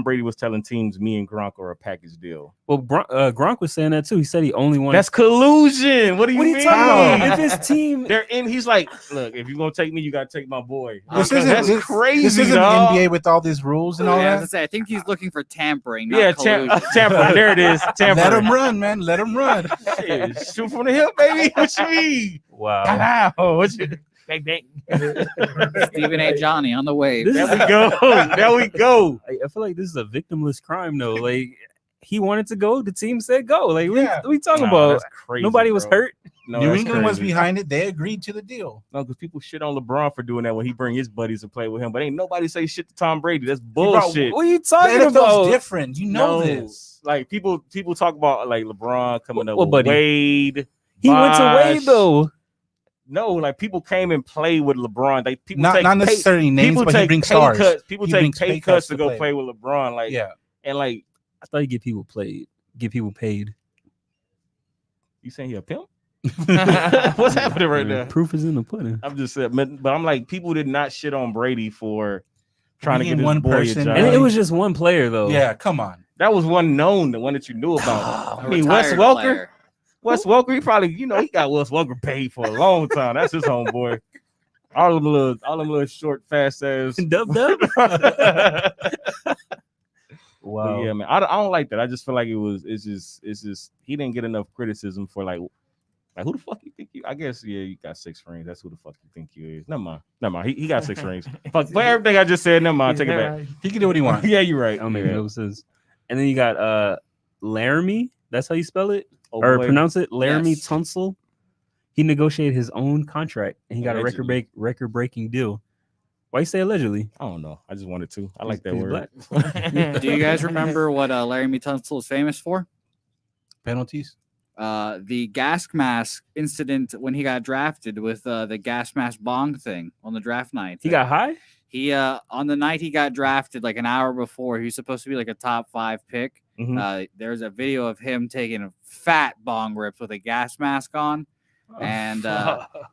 [SPEAKER 3] Brady was telling teams, me and Gronk are a package deal.
[SPEAKER 1] Well, Gronk was saying that too. He said he only wanted.
[SPEAKER 3] That's collusion. What do you
[SPEAKER 1] what are you
[SPEAKER 3] mean?
[SPEAKER 1] talking about? If his team,
[SPEAKER 3] They're in. He's like, look, if you're gonna take me, you gotta take my boy.
[SPEAKER 2] This
[SPEAKER 3] That's
[SPEAKER 2] isn't
[SPEAKER 3] crazy.
[SPEAKER 2] This isn't
[SPEAKER 3] dog.
[SPEAKER 2] NBA with all these rules and all
[SPEAKER 5] Yeah, I was
[SPEAKER 2] that.
[SPEAKER 5] gonna say, I think he's looking for tampering, not
[SPEAKER 3] Yeah,
[SPEAKER 5] collusion.
[SPEAKER 3] tampering. There it is. Tampering.
[SPEAKER 2] Let him run, man. Let him run.
[SPEAKER 3] Shit, shoot from the hip, baby. What you mean?
[SPEAKER 1] wow.
[SPEAKER 3] Wow. What you?
[SPEAKER 4] Bang, bang.
[SPEAKER 5] Stephen A. Johnny on the wave.
[SPEAKER 1] This
[SPEAKER 3] There
[SPEAKER 1] is-
[SPEAKER 3] we go. There we go.
[SPEAKER 1] I feel like this is a victimless crime, though. Like he wanted to go, the team said go. Like
[SPEAKER 2] Yeah.
[SPEAKER 1] we talking
[SPEAKER 3] Nah,
[SPEAKER 1] about?
[SPEAKER 3] that's crazy,
[SPEAKER 1] Nobody was
[SPEAKER 3] bro.
[SPEAKER 1] hurt.
[SPEAKER 3] No,
[SPEAKER 2] New
[SPEAKER 3] that's
[SPEAKER 2] England was
[SPEAKER 3] crazy.
[SPEAKER 2] behind it. They agreed to the deal.
[SPEAKER 3] No, because people shit on LeBron for doing that when he bring his buddies to play with him. But ain't nobody say shit to Tom Brady. That's
[SPEAKER 2] bro,
[SPEAKER 3] bullshit.
[SPEAKER 1] What are you
[SPEAKER 2] The
[SPEAKER 1] talking
[SPEAKER 2] NFL's
[SPEAKER 1] about?
[SPEAKER 2] different. You know
[SPEAKER 3] No.
[SPEAKER 2] this.
[SPEAKER 3] Like people talk about like LeBron coming up
[SPEAKER 1] What
[SPEAKER 3] with
[SPEAKER 1] buddy?
[SPEAKER 3] Wade.
[SPEAKER 1] He went to Wade
[SPEAKER 3] Bosh.
[SPEAKER 1] though.
[SPEAKER 3] No, like people came and played with LeBron. Like people
[SPEAKER 2] Not
[SPEAKER 3] take
[SPEAKER 2] not
[SPEAKER 3] pay-
[SPEAKER 2] necessarily names,
[SPEAKER 3] people
[SPEAKER 2] but he
[SPEAKER 3] take
[SPEAKER 2] brings
[SPEAKER 3] pay
[SPEAKER 2] stars.
[SPEAKER 3] cuts. People
[SPEAKER 2] He
[SPEAKER 3] take
[SPEAKER 2] brings
[SPEAKER 3] pay cuts to go play with LeBron. Like
[SPEAKER 2] Yeah.
[SPEAKER 3] and like
[SPEAKER 1] I thought you get people paid.
[SPEAKER 3] you saying he a pimp? What's happening right now?
[SPEAKER 1] Proof is in the pudding.
[SPEAKER 3] I'm just saying, but I'm like, people did not shit on Brady for trying to
[SPEAKER 2] Being
[SPEAKER 3] get his
[SPEAKER 2] one
[SPEAKER 3] boy
[SPEAKER 2] person,
[SPEAKER 3] a job.
[SPEAKER 1] And it was just one player though.
[SPEAKER 2] Yeah, come on.
[SPEAKER 3] That was one known, the one that you knew about.
[SPEAKER 5] A
[SPEAKER 3] I mean, Wes
[SPEAKER 5] retired
[SPEAKER 3] Welker.
[SPEAKER 5] player.
[SPEAKER 3] Wes Welker, he probably, he got Wes Welker paid for a long time. That's his homeboy. All them little short, fast ass.
[SPEAKER 1] Dub dub.
[SPEAKER 3] But
[SPEAKER 1] Wow.
[SPEAKER 3] yeah, man, I don't like that. I just feel like it's just he didn't get enough criticism for like who the fuck you think you? I guess you got 6 rings. That's who the fuck you think you is. Never mind. He got 6 rings. Fuck for everything I just said. Never mind. Take it back.
[SPEAKER 2] He can do what he wants.
[SPEAKER 3] Yeah, you're right.
[SPEAKER 1] That don't make
[SPEAKER 3] Yeah.
[SPEAKER 1] no sense. And then you got Laramie. That's how you spell it
[SPEAKER 3] Oh,
[SPEAKER 1] or
[SPEAKER 3] boy.
[SPEAKER 1] pronounce it. Laramie
[SPEAKER 5] Yes.
[SPEAKER 1] Tunsil. He negotiated his own contract and he got a
[SPEAKER 3] Allegedly.
[SPEAKER 1] record-breaking deal. Why you say allegedly?
[SPEAKER 3] I don't know. I just wanted to. I like that
[SPEAKER 1] He's
[SPEAKER 3] word.
[SPEAKER 5] Do you guys remember what Laramie Tunsil is famous for?
[SPEAKER 2] Penalties.
[SPEAKER 5] The gas mask incident when he got drafted with the gas mask bong thing on the draft night.
[SPEAKER 1] He got high?
[SPEAKER 5] He on the night he got drafted, like an hour before, he was supposed to be like a top 5 pick.
[SPEAKER 3] Mhm.
[SPEAKER 5] There's a video of him taking a fat bong rips with a gas mask on, and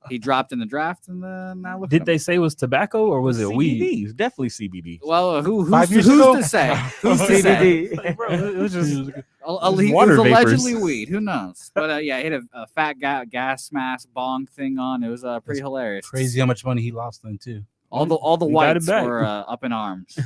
[SPEAKER 5] he dropped in the draft. And now look.
[SPEAKER 1] Did they say it was tobacco or was it weed?
[SPEAKER 3] CBD? It's definitely CBD.
[SPEAKER 5] Well, who's
[SPEAKER 2] 5 years
[SPEAKER 5] who's
[SPEAKER 2] ago?
[SPEAKER 5] to say? Who's to say?
[SPEAKER 1] Like, bro, it was just
[SPEAKER 5] It
[SPEAKER 1] water
[SPEAKER 5] was
[SPEAKER 1] vapors.
[SPEAKER 5] allegedly weed. Who knows? But yeah, he had a fat gas mask bong thing on. It was pretty hilarious.
[SPEAKER 2] Crazy how much money he lost then too.
[SPEAKER 5] All the
[SPEAKER 1] He got it
[SPEAKER 5] whites
[SPEAKER 1] back.
[SPEAKER 5] were up in arms.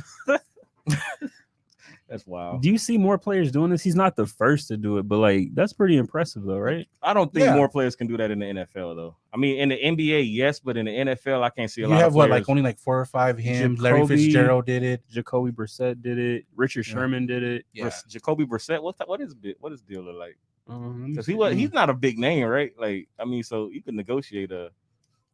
[SPEAKER 3] That's wild.
[SPEAKER 1] Do you see more players doing this? He's not the first to do it, but like that's pretty impressive though, right?
[SPEAKER 3] I don't think
[SPEAKER 2] Yeah.
[SPEAKER 3] more players can do that in the NFL though. I mean, in the NBA, yes, but in the NFL, I can't see a
[SPEAKER 2] You
[SPEAKER 3] lot
[SPEAKER 2] have
[SPEAKER 3] of
[SPEAKER 2] what,
[SPEAKER 3] players.
[SPEAKER 2] like only like 4 or 5 him. Larry
[SPEAKER 1] Jacoby-
[SPEAKER 2] Fitzgerald did it.
[SPEAKER 1] Jacoby Brissett did it. Richard
[SPEAKER 2] Yeah.
[SPEAKER 1] Sherman did it.
[SPEAKER 2] Yeah.
[SPEAKER 3] Jacoby Brissett. What is his deal look like?
[SPEAKER 1] Let me
[SPEAKER 3] Because
[SPEAKER 1] see.
[SPEAKER 3] he's not a big name, right? Like, I mean, so you can negotiate a.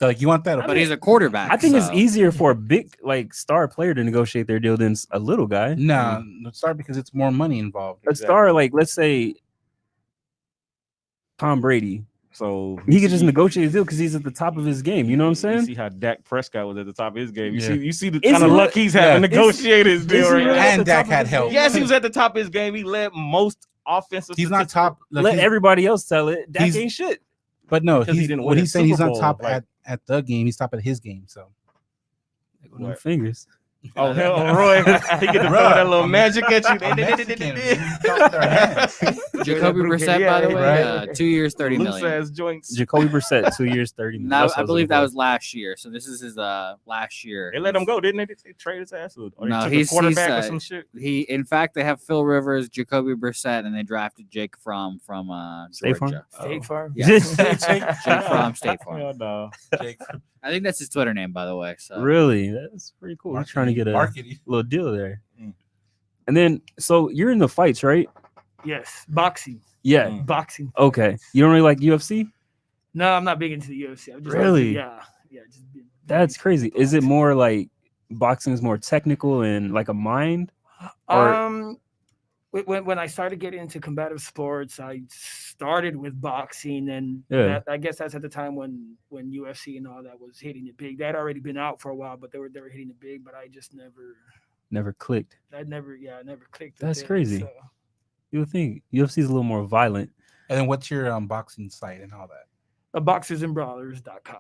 [SPEAKER 2] Like you want that?
[SPEAKER 5] But he's a quarterback.
[SPEAKER 1] I think it's
[SPEAKER 5] so-
[SPEAKER 1] easier for a big like star player to negotiate their deal than a little guy.
[SPEAKER 2] Nah, start because it's more money involved.
[SPEAKER 1] A star like let's say Tom Brady,
[SPEAKER 3] So
[SPEAKER 1] he could just negotiate a deal because he's at the top of his game. You know what I'm saying?
[SPEAKER 3] You see how Dak Prescott was at the top of his game.
[SPEAKER 2] Yeah.
[SPEAKER 3] You see the
[SPEAKER 1] Is
[SPEAKER 3] kind of
[SPEAKER 1] he
[SPEAKER 3] luck he's having
[SPEAKER 2] Yeah.
[SPEAKER 3] to negotiate his deal
[SPEAKER 1] is he
[SPEAKER 3] right
[SPEAKER 1] really
[SPEAKER 3] now.
[SPEAKER 1] at
[SPEAKER 2] And
[SPEAKER 1] the
[SPEAKER 2] Dak
[SPEAKER 1] top of
[SPEAKER 2] had
[SPEAKER 1] his
[SPEAKER 2] help.
[SPEAKER 1] game?
[SPEAKER 3] Yes, he was at the top of his game. He led most offensive.
[SPEAKER 2] He's not
[SPEAKER 3] statistical-
[SPEAKER 2] top. Like,
[SPEAKER 1] Let
[SPEAKER 2] he's-
[SPEAKER 1] everybody else tell it. Dak
[SPEAKER 2] he's-
[SPEAKER 1] ain't shit.
[SPEAKER 2] but no,
[SPEAKER 3] because he
[SPEAKER 2] he's
[SPEAKER 3] didn't
[SPEAKER 2] what
[SPEAKER 3] win a
[SPEAKER 2] he's saying. He's
[SPEAKER 3] Super
[SPEAKER 2] not top
[SPEAKER 3] Bowl, like-
[SPEAKER 2] at the game. He's top at his game. So
[SPEAKER 1] Like, with them
[SPEAKER 3] What?
[SPEAKER 1] fingers.
[SPEAKER 3] Oh hell, Roy! He get to throw that little magic at you.
[SPEAKER 2] I'm Mexican. We talk with our hands.
[SPEAKER 5] Jacoby Brissett, by the way,
[SPEAKER 2] right.
[SPEAKER 5] 2 years, 30
[SPEAKER 3] Loose
[SPEAKER 5] million.
[SPEAKER 3] ass joints.
[SPEAKER 1] Jacoby Brissett, 2 years, 30 million.
[SPEAKER 5] Now,
[SPEAKER 1] That's what
[SPEAKER 5] I believe
[SPEAKER 1] looking
[SPEAKER 5] that
[SPEAKER 1] for.
[SPEAKER 5] was last year. So this is his last year.
[SPEAKER 3] They let him go, didn't they? They trade his ass, or
[SPEAKER 5] No,
[SPEAKER 3] they took
[SPEAKER 5] he's-
[SPEAKER 3] a quarterback
[SPEAKER 5] he's,
[SPEAKER 3] or
[SPEAKER 5] uh,
[SPEAKER 3] some shit.
[SPEAKER 5] In fact, they have Phil Rivers, Jacoby Brissett, and they drafted Jake Fromm from
[SPEAKER 1] State Farm?
[SPEAKER 5] Georgia.
[SPEAKER 4] State Farm.
[SPEAKER 5] Yeah. Jake Fromm, State Farm.
[SPEAKER 3] Hell no.
[SPEAKER 2] Jake.
[SPEAKER 5] I think that's his Twitter name, by the way. So
[SPEAKER 1] Really? That's pretty cool. He's trying to get a
[SPEAKER 2] marketing.
[SPEAKER 1] little deal there.
[SPEAKER 3] Mm.
[SPEAKER 1] And then, so you're in the fights, right?
[SPEAKER 4] Yes, boxing.
[SPEAKER 1] Yeah.
[SPEAKER 4] Boxing.
[SPEAKER 1] Okay.
[SPEAKER 4] fights.
[SPEAKER 1] You don't really like UFC?
[SPEAKER 4] No, I'm not big into the UFC. I'm just
[SPEAKER 1] Really?
[SPEAKER 4] yeah. Just big
[SPEAKER 1] That's
[SPEAKER 4] into
[SPEAKER 1] crazy. Is it
[SPEAKER 4] boxing.
[SPEAKER 1] more like boxing is more technical and like a mind? Or
[SPEAKER 4] When I started getting into combative sports, I started with boxing, and
[SPEAKER 1] Yeah.
[SPEAKER 4] that I guess that's at the time when UFC and all that was hitting it big. They had already been out for a while, but they were hitting it big. But I just
[SPEAKER 1] never clicked?
[SPEAKER 4] I never clicked.
[SPEAKER 1] That's
[SPEAKER 4] with it,
[SPEAKER 1] crazy.
[SPEAKER 4] So.
[SPEAKER 1] You would think UFC is a little more violent.
[SPEAKER 2] And then what's your boxing site and all that?
[SPEAKER 4] Boxersandbrawlers.com.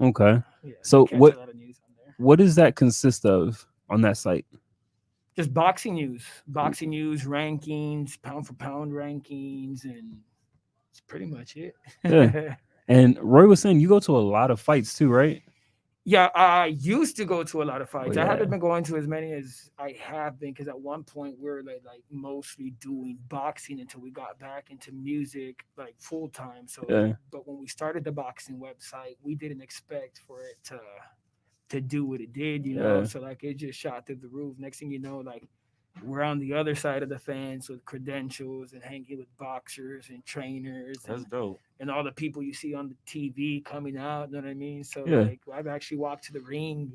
[SPEAKER 1] Okay.
[SPEAKER 4] Yeah,
[SPEAKER 1] So
[SPEAKER 4] catch a lot of news on there.
[SPEAKER 1] what does that consist of on that site?
[SPEAKER 4] Just boxing news, rankings, pound for pound rankings, and that's pretty much it.
[SPEAKER 1] Yeah. And Roy was saying you go to a lot of fights too, right?
[SPEAKER 4] Yeah, I used to go to a lot of fights.
[SPEAKER 1] Oh,
[SPEAKER 4] I haven't
[SPEAKER 1] yeah.
[SPEAKER 4] been going to as many as I have been because at one point we were like mostly doing boxing until we got back into music like full time. So,
[SPEAKER 1] Yeah.
[SPEAKER 4] but when we started the boxing website, we didn't expect for it to do what it did, you know.
[SPEAKER 1] Yeah.
[SPEAKER 4] So like it just shot through the roof. Next thing you know, like we're on the other side of the fence with credentials and hanging with boxers and trainers
[SPEAKER 3] That's
[SPEAKER 4] and,
[SPEAKER 3] dope.
[SPEAKER 4] and all the people you see on the TV coming out. You know what I mean? So
[SPEAKER 1] Yeah.
[SPEAKER 4] like I've actually walked to the ring.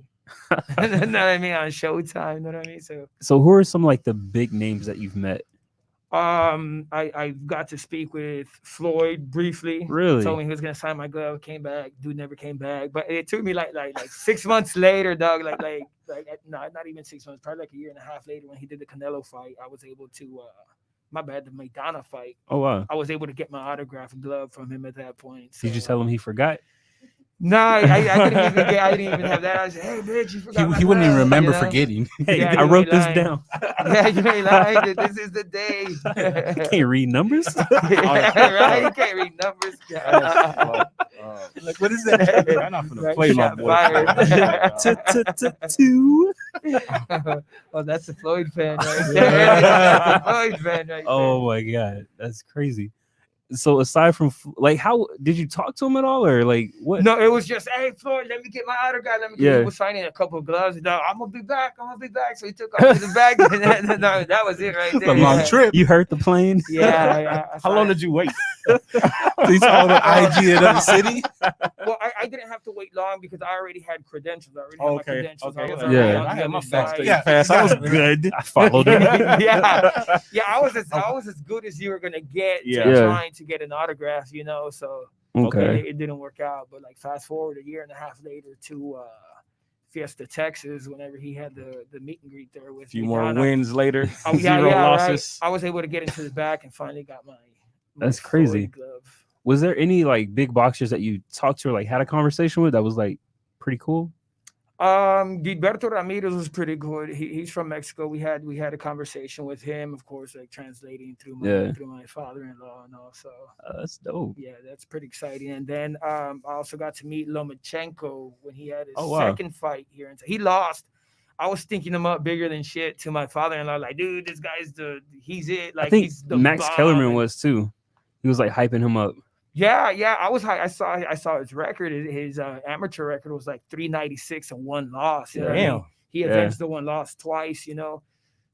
[SPEAKER 4] You know what I mean? On Showtime. You know what I mean?
[SPEAKER 1] So who are some like the big names that you've met?
[SPEAKER 4] I got to speak with Floyd briefly.
[SPEAKER 1] Really?
[SPEAKER 4] Told me he was gonna sign my glove. Came back. Dude never came back. But it took me like 6 months later, dog. No, not even 6 months. Probably like a year and a half later when he did the Canelo fight. I was able to. My bad, the Maidana fight.
[SPEAKER 1] Oh wow.
[SPEAKER 4] I was able to get my autograph glove from him at that point. So,
[SPEAKER 1] Did you tell him he forgot?
[SPEAKER 4] No, I didn't even have that. I said, "Hey, bitch, you forgot."
[SPEAKER 2] He wouldn't even
[SPEAKER 4] glove,"
[SPEAKER 2] remember
[SPEAKER 4] you know?
[SPEAKER 2] forgetting.
[SPEAKER 1] Hey,
[SPEAKER 4] Yeah,
[SPEAKER 1] I
[SPEAKER 4] you
[SPEAKER 1] wrote
[SPEAKER 4] ain't
[SPEAKER 1] this
[SPEAKER 4] lying.
[SPEAKER 1] down.
[SPEAKER 4] Yeah, you ain't lying. This is the day.
[SPEAKER 1] I can't read numbers.
[SPEAKER 4] Right? You can't read numbers.
[SPEAKER 2] Like, what is that?
[SPEAKER 3] I'm not gonna
[SPEAKER 4] Right,
[SPEAKER 3] play my
[SPEAKER 4] shot
[SPEAKER 3] boy.
[SPEAKER 4] fired.
[SPEAKER 1] Two.
[SPEAKER 4] Oh, that's a Floyd fan right there. That's a Floyd fan right there.
[SPEAKER 1] Oh my god, that's crazy. So aside from like, how did you talk to him at all, or like what?
[SPEAKER 4] No, it was just, hey, Floyd, let me get my autograph. Let me get.
[SPEAKER 1] Yeah.
[SPEAKER 4] He was signing a couple of gloves. No, I'm gonna be back. So he took off to the back. No, that was it right there.
[SPEAKER 2] A long
[SPEAKER 4] Yeah.
[SPEAKER 2] trip.
[SPEAKER 1] You hurt the plane.
[SPEAKER 4] Yeah.
[SPEAKER 3] How long did you wait?
[SPEAKER 2] These all the IG in the city.
[SPEAKER 4] Well, I didn't have to wait long because I already had credentials. I already had my
[SPEAKER 3] Okay.
[SPEAKER 4] credentials. I was
[SPEAKER 3] Okay.
[SPEAKER 4] already
[SPEAKER 1] Yeah.
[SPEAKER 4] on
[SPEAKER 3] I
[SPEAKER 4] the
[SPEAKER 3] had my
[SPEAKER 4] other
[SPEAKER 3] backstage
[SPEAKER 4] side.
[SPEAKER 2] Yeah.
[SPEAKER 3] pass. I was good.
[SPEAKER 1] I followed him.
[SPEAKER 4] Yeah, I was as good as you were gonna get to
[SPEAKER 3] Yeah.
[SPEAKER 1] Yeah.
[SPEAKER 4] trying to get an autograph, you know. So
[SPEAKER 1] Okay.
[SPEAKER 4] it didn't work out. But like fast forward a year and a half later to Fiesta, Texas, whenever he had the meet and greet there with
[SPEAKER 3] A few
[SPEAKER 4] me,
[SPEAKER 3] more
[SPEAKER 4] Donna.
[SPEAKER 3] wins later.
[SPEAKER 4] Oh,
[SPEAKER 3] Zero losses.
[SPEAKER 4] Right. I was able to get into the back and finally got my
[SPEAKER 1] That's
[SPEAKER 4] Floyd
[SPEAKER 1] crazy.
[SPEAKER 4] glove.
[SPEAKER 1] Was there any like big boxers that you talked to or like had a conversation with that was like pretty cool?
[SPEAKER 4] Gilberto Ramirez was pretty good. He's from Mexico. We had a conversation with him, of course, like translating through my father-in-law and all. So
[SPEAKER 1] That's dope.
[SPEAKER 4] yeah, that's pretty exciting. And then I also got to meet Lomachenko when he had his
[SPEAKER 1] Oh, wow.
[SPEAKER 4] second fight here. And he lost. I was thinking him up bigger than shit to my father-in-law. Like, dude, this guy's he's it. Like,
[SPEAKER 1] I think
[SPEAKER 4] he's the
[SPEAKER 1] Max
[SPEAKER 4] bomb.
[SPEAKER 1] Kellerman
[SPEAKER 4] And-
[SPEAKER 1] was too. He was like hyping him up.
[SPEAKER 4] Yeah. I was high. I saw his record. His amateur record was like 396 and 1 loss. You know what I mean?
[SPEAKER 3] Damn.
[SPEAKER 4] He avenged the 1 loss twice. You know.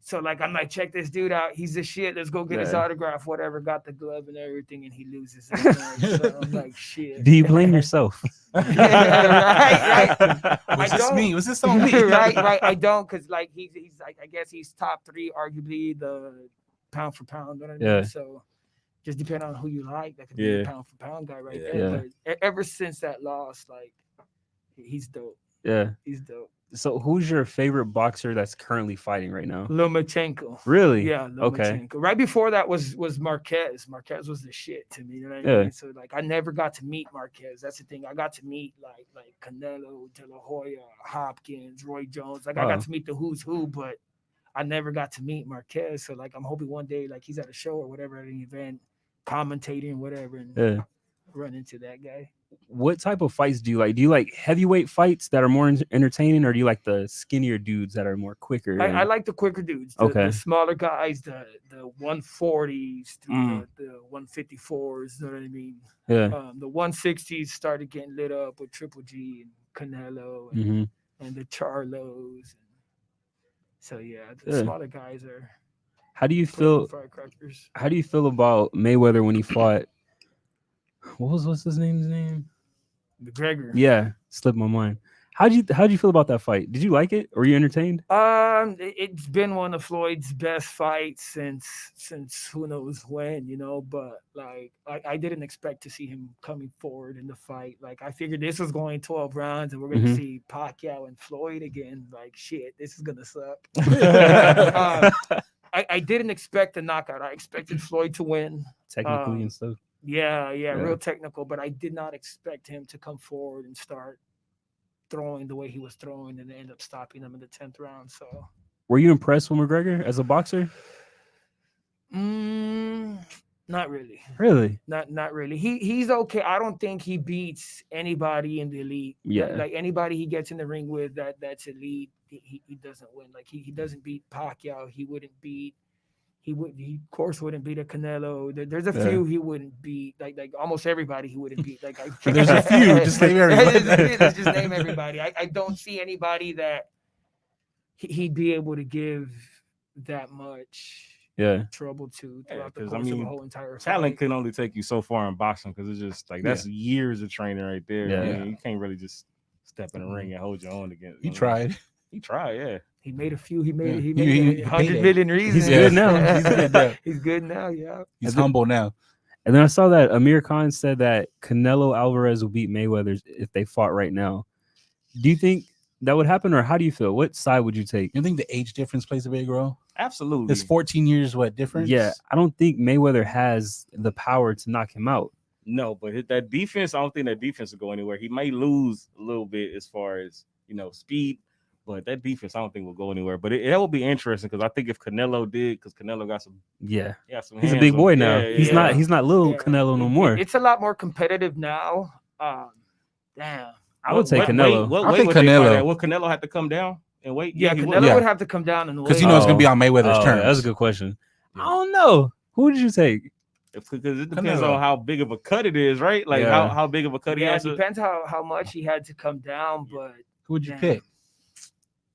[SPEAKER 4] So like I'm like, check this dude out. He's the shit. Let's go get his
[SPEAKER 1] Yeah.
[SPEAKER 4] autograph. Whatever. Got the glove and everything, and he loses. His match. So I'm like, shit.
[SPEAKER 1] Do you blame yourself?
[SPEAKER 4] right.
[SPEAKER 2] Was
[SPEAKER 4] I
[SPEAKER 2] this
[SPEAKER 4] don't.
[SPEAKER 2] me? Was this on me?
[SPEAKER 4] right. I don't, because like he's like, I guess he's top 3, arguably the pound for pound. You know what I mean?
[SPEAKER 1] Yeah.
[SPEAKER 4] So just depending on who you like, that could be
[SPEAKER 3] Yeah.
[SPEAKER 4] a pound for pound guy right
[SPEAKER 3] Yeah.
[SPEAKER 4] there. But ever since that loss, like he's dope.
[SPEAKER 1] Yeah.
[SPEAKER 4] He's dope.
[SPEAKER 1] So who's your favorite boxer that's currently fighting right now?
[SPEAKER 4] Lomachenko.
[SPEAKER 1] Really?
[SPEAKER 4] Yeah,
[SPEAKER 1] Okay.
[SPEAKER 4] Lomachenko. Right before that was Marquez. Marquez was the shit to me. You know what I
[SPEAKER 1] Yeah.
[SPEAKER 4] mean? So like I never got to meet Marquez. That's the thing. I got to meet like Canelo, De La Hoya, Hopkins, Roy Jones. Like I
[SPEAKER 1] Wow.
[SPEAKER 4] got to meet the who's who, but I never got to meet Marquez. So like I'm hoping one day like he's at a show or whatever at an event, commentating whatever, and
[SPEAKER 1] Yeah.
[SPEAKER 4] run into that guy.
[SPEAKER 1] What type of fights do you like? Do you like heavyweight fights that are more entertaining, or do you like the skinnier dudes that are more quicker?
[SPEAKER 4] I like the quicker dudes,
[SPEAKER 1] Okay.
[SPEAKER 4] the smaller guys, the 140s,
[SPEAKER 3] Mm.
[SPEAKER 4] the 154s. You know what I mean?
[SPEAKER 1] Yeah.
[SPEAKER 4] The 160s started getting lit up with Triple G and Canelo and,
[SPEAKER 1] Hmm.
[SPEAKER 4] and the Charlos. So yeah, the smaller guys are.
[SPEAKER 1] How do you feel?
[SPEAKER 4] Firecrackers.
[SPEAKER 1] How do you feel about Mayweather when he fought? What's his name?
[SPEAKER 4] McGregor.
[SPEAKER 1] Yeah, slipped my mind. How'd you feel about that fight? Did you like it? Or were you entertained?
[SPEAKER 4] It's been one of Floyd's best fights since who knows when, But like, I didn't expect to see him coming forward in the fight. Like, I figured this was going 12 rounds, and we're gonna see Pacquiao and Floyd again. Like, shit, this is gonna suck. I didn't expect a knockout. I expected Floyd to win
[SPEAKER 1] technically and stuff.
[SPEAKER 4] Yeah, real technical, but I did not expect him to come forward and start throwing the way he was throwing and end up stopping him in the 10th round. So,
[SPEAKER 1] were you impressed with McGregor as a boxer?
[SPEAKER 4] Not really.
[SPEAKER 1] Really?
[SPEAKER 4] Not really. He's okay. I don't think he beats anybody in the elite.
[SPEAKER 1] Yeah.
[SPEAKER 4] Like anybody he gets in the ring with that's elite, he doesn't win. Like he doesn't beat Pacquiao. He of course wouldn't beat a Canelo. There's a few he wouldn't beat. Like almost everybody he wouldn't beat. Like
[SPEAKER 2] there's a few. Just name everybody.
[SPEAKER 4] Just name everybody. I don't see anybody that he'd be able to give that much trouble to throughout the course of the whole entire fight.
[SPEAKER 3] Talent can only take you so far in boxing because it's just like that's years of training right there.
[SPEAKER 1] Yeah.
[SPEAKER 3] I mean, you can't really just step in the ring and hold your own against.
[SPEAKER 2] He tried.
[SPEAKER 3] He tried, yeah.
[SPEAKER 4] He made a few. He made 100 million reasons.
[SPEAKER 1] He's good now.
[SPEAKER 2] He's good now.
[SPEAKER 4] He's good now. Yeah.
[SPEAKER 2] He's humble now.
[SPEAKER 1] And then I saw that Amir Khan said that Canelo Alvarez will beat Mayweather if they fought right now. Do you think that would happen, or how do you feel? What side would you take?
[SPEAKER 2] You think the age difference plays a big role?
[SPEAKER 3] Absolutely.
[SPEAKER 2] It's 14 years difference?
[SPEAKER 1] Yeah, I don't think Mayweather has the power to knock him out.
[SPEAKER 3] No, but that defense, I don't think that defense will go anywhere. He may lose a little bit as far as speed. But that defense, I don't think will go anywhere. But it will be interesting because I think if Canelo did, because Canelo got some,
[SPEAKER 1] he's a big boy now. He's not little Canelo no more.
[SPEAKER 4] It's a lot more competitive now. Damn,
[SPEAKER 1] I would say Canelo.
[SPEAKER 3] I think Canelo. Will Canelo have to come down and wait?
[SPEAKER 4] Yeah, Canelo would have to come down and wait
[SPEAKER 2] because it's going to be on Mayweather's terms.
[SPEAKER 1] That's a good question. I don't know. Who would you take?
[SPEAKER 3] Because it depends on how big of a cut it is, right? Like how big of a cut he has.
[SPEAKER 4] It depends how much he had to come down. But
[SPEAKER 2] who would you pick?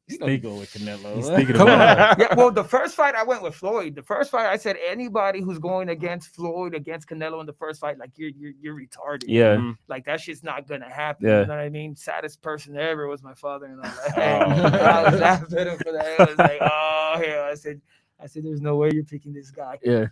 [SPEAKER 3] He's going to go with Canelo.
[SPEAKER 4] Well, the first fight I went with Floyd. The first fight I said anybody who's going against Floyd against Canelo in the first fight, like you're retarded.
[SPEAKER 1] Yeah,
[SPEAKER 4] like that shit's not gonna happen.
[SPEAKER 1] Yeah.
[SPEAKER 4] You know what I mean? Saddest person ever was my father-in-law. I was laughing at him for that. I was like, oh hell! I said, there's no way you're picking this guy.
[SPEAKER 1] Yeah.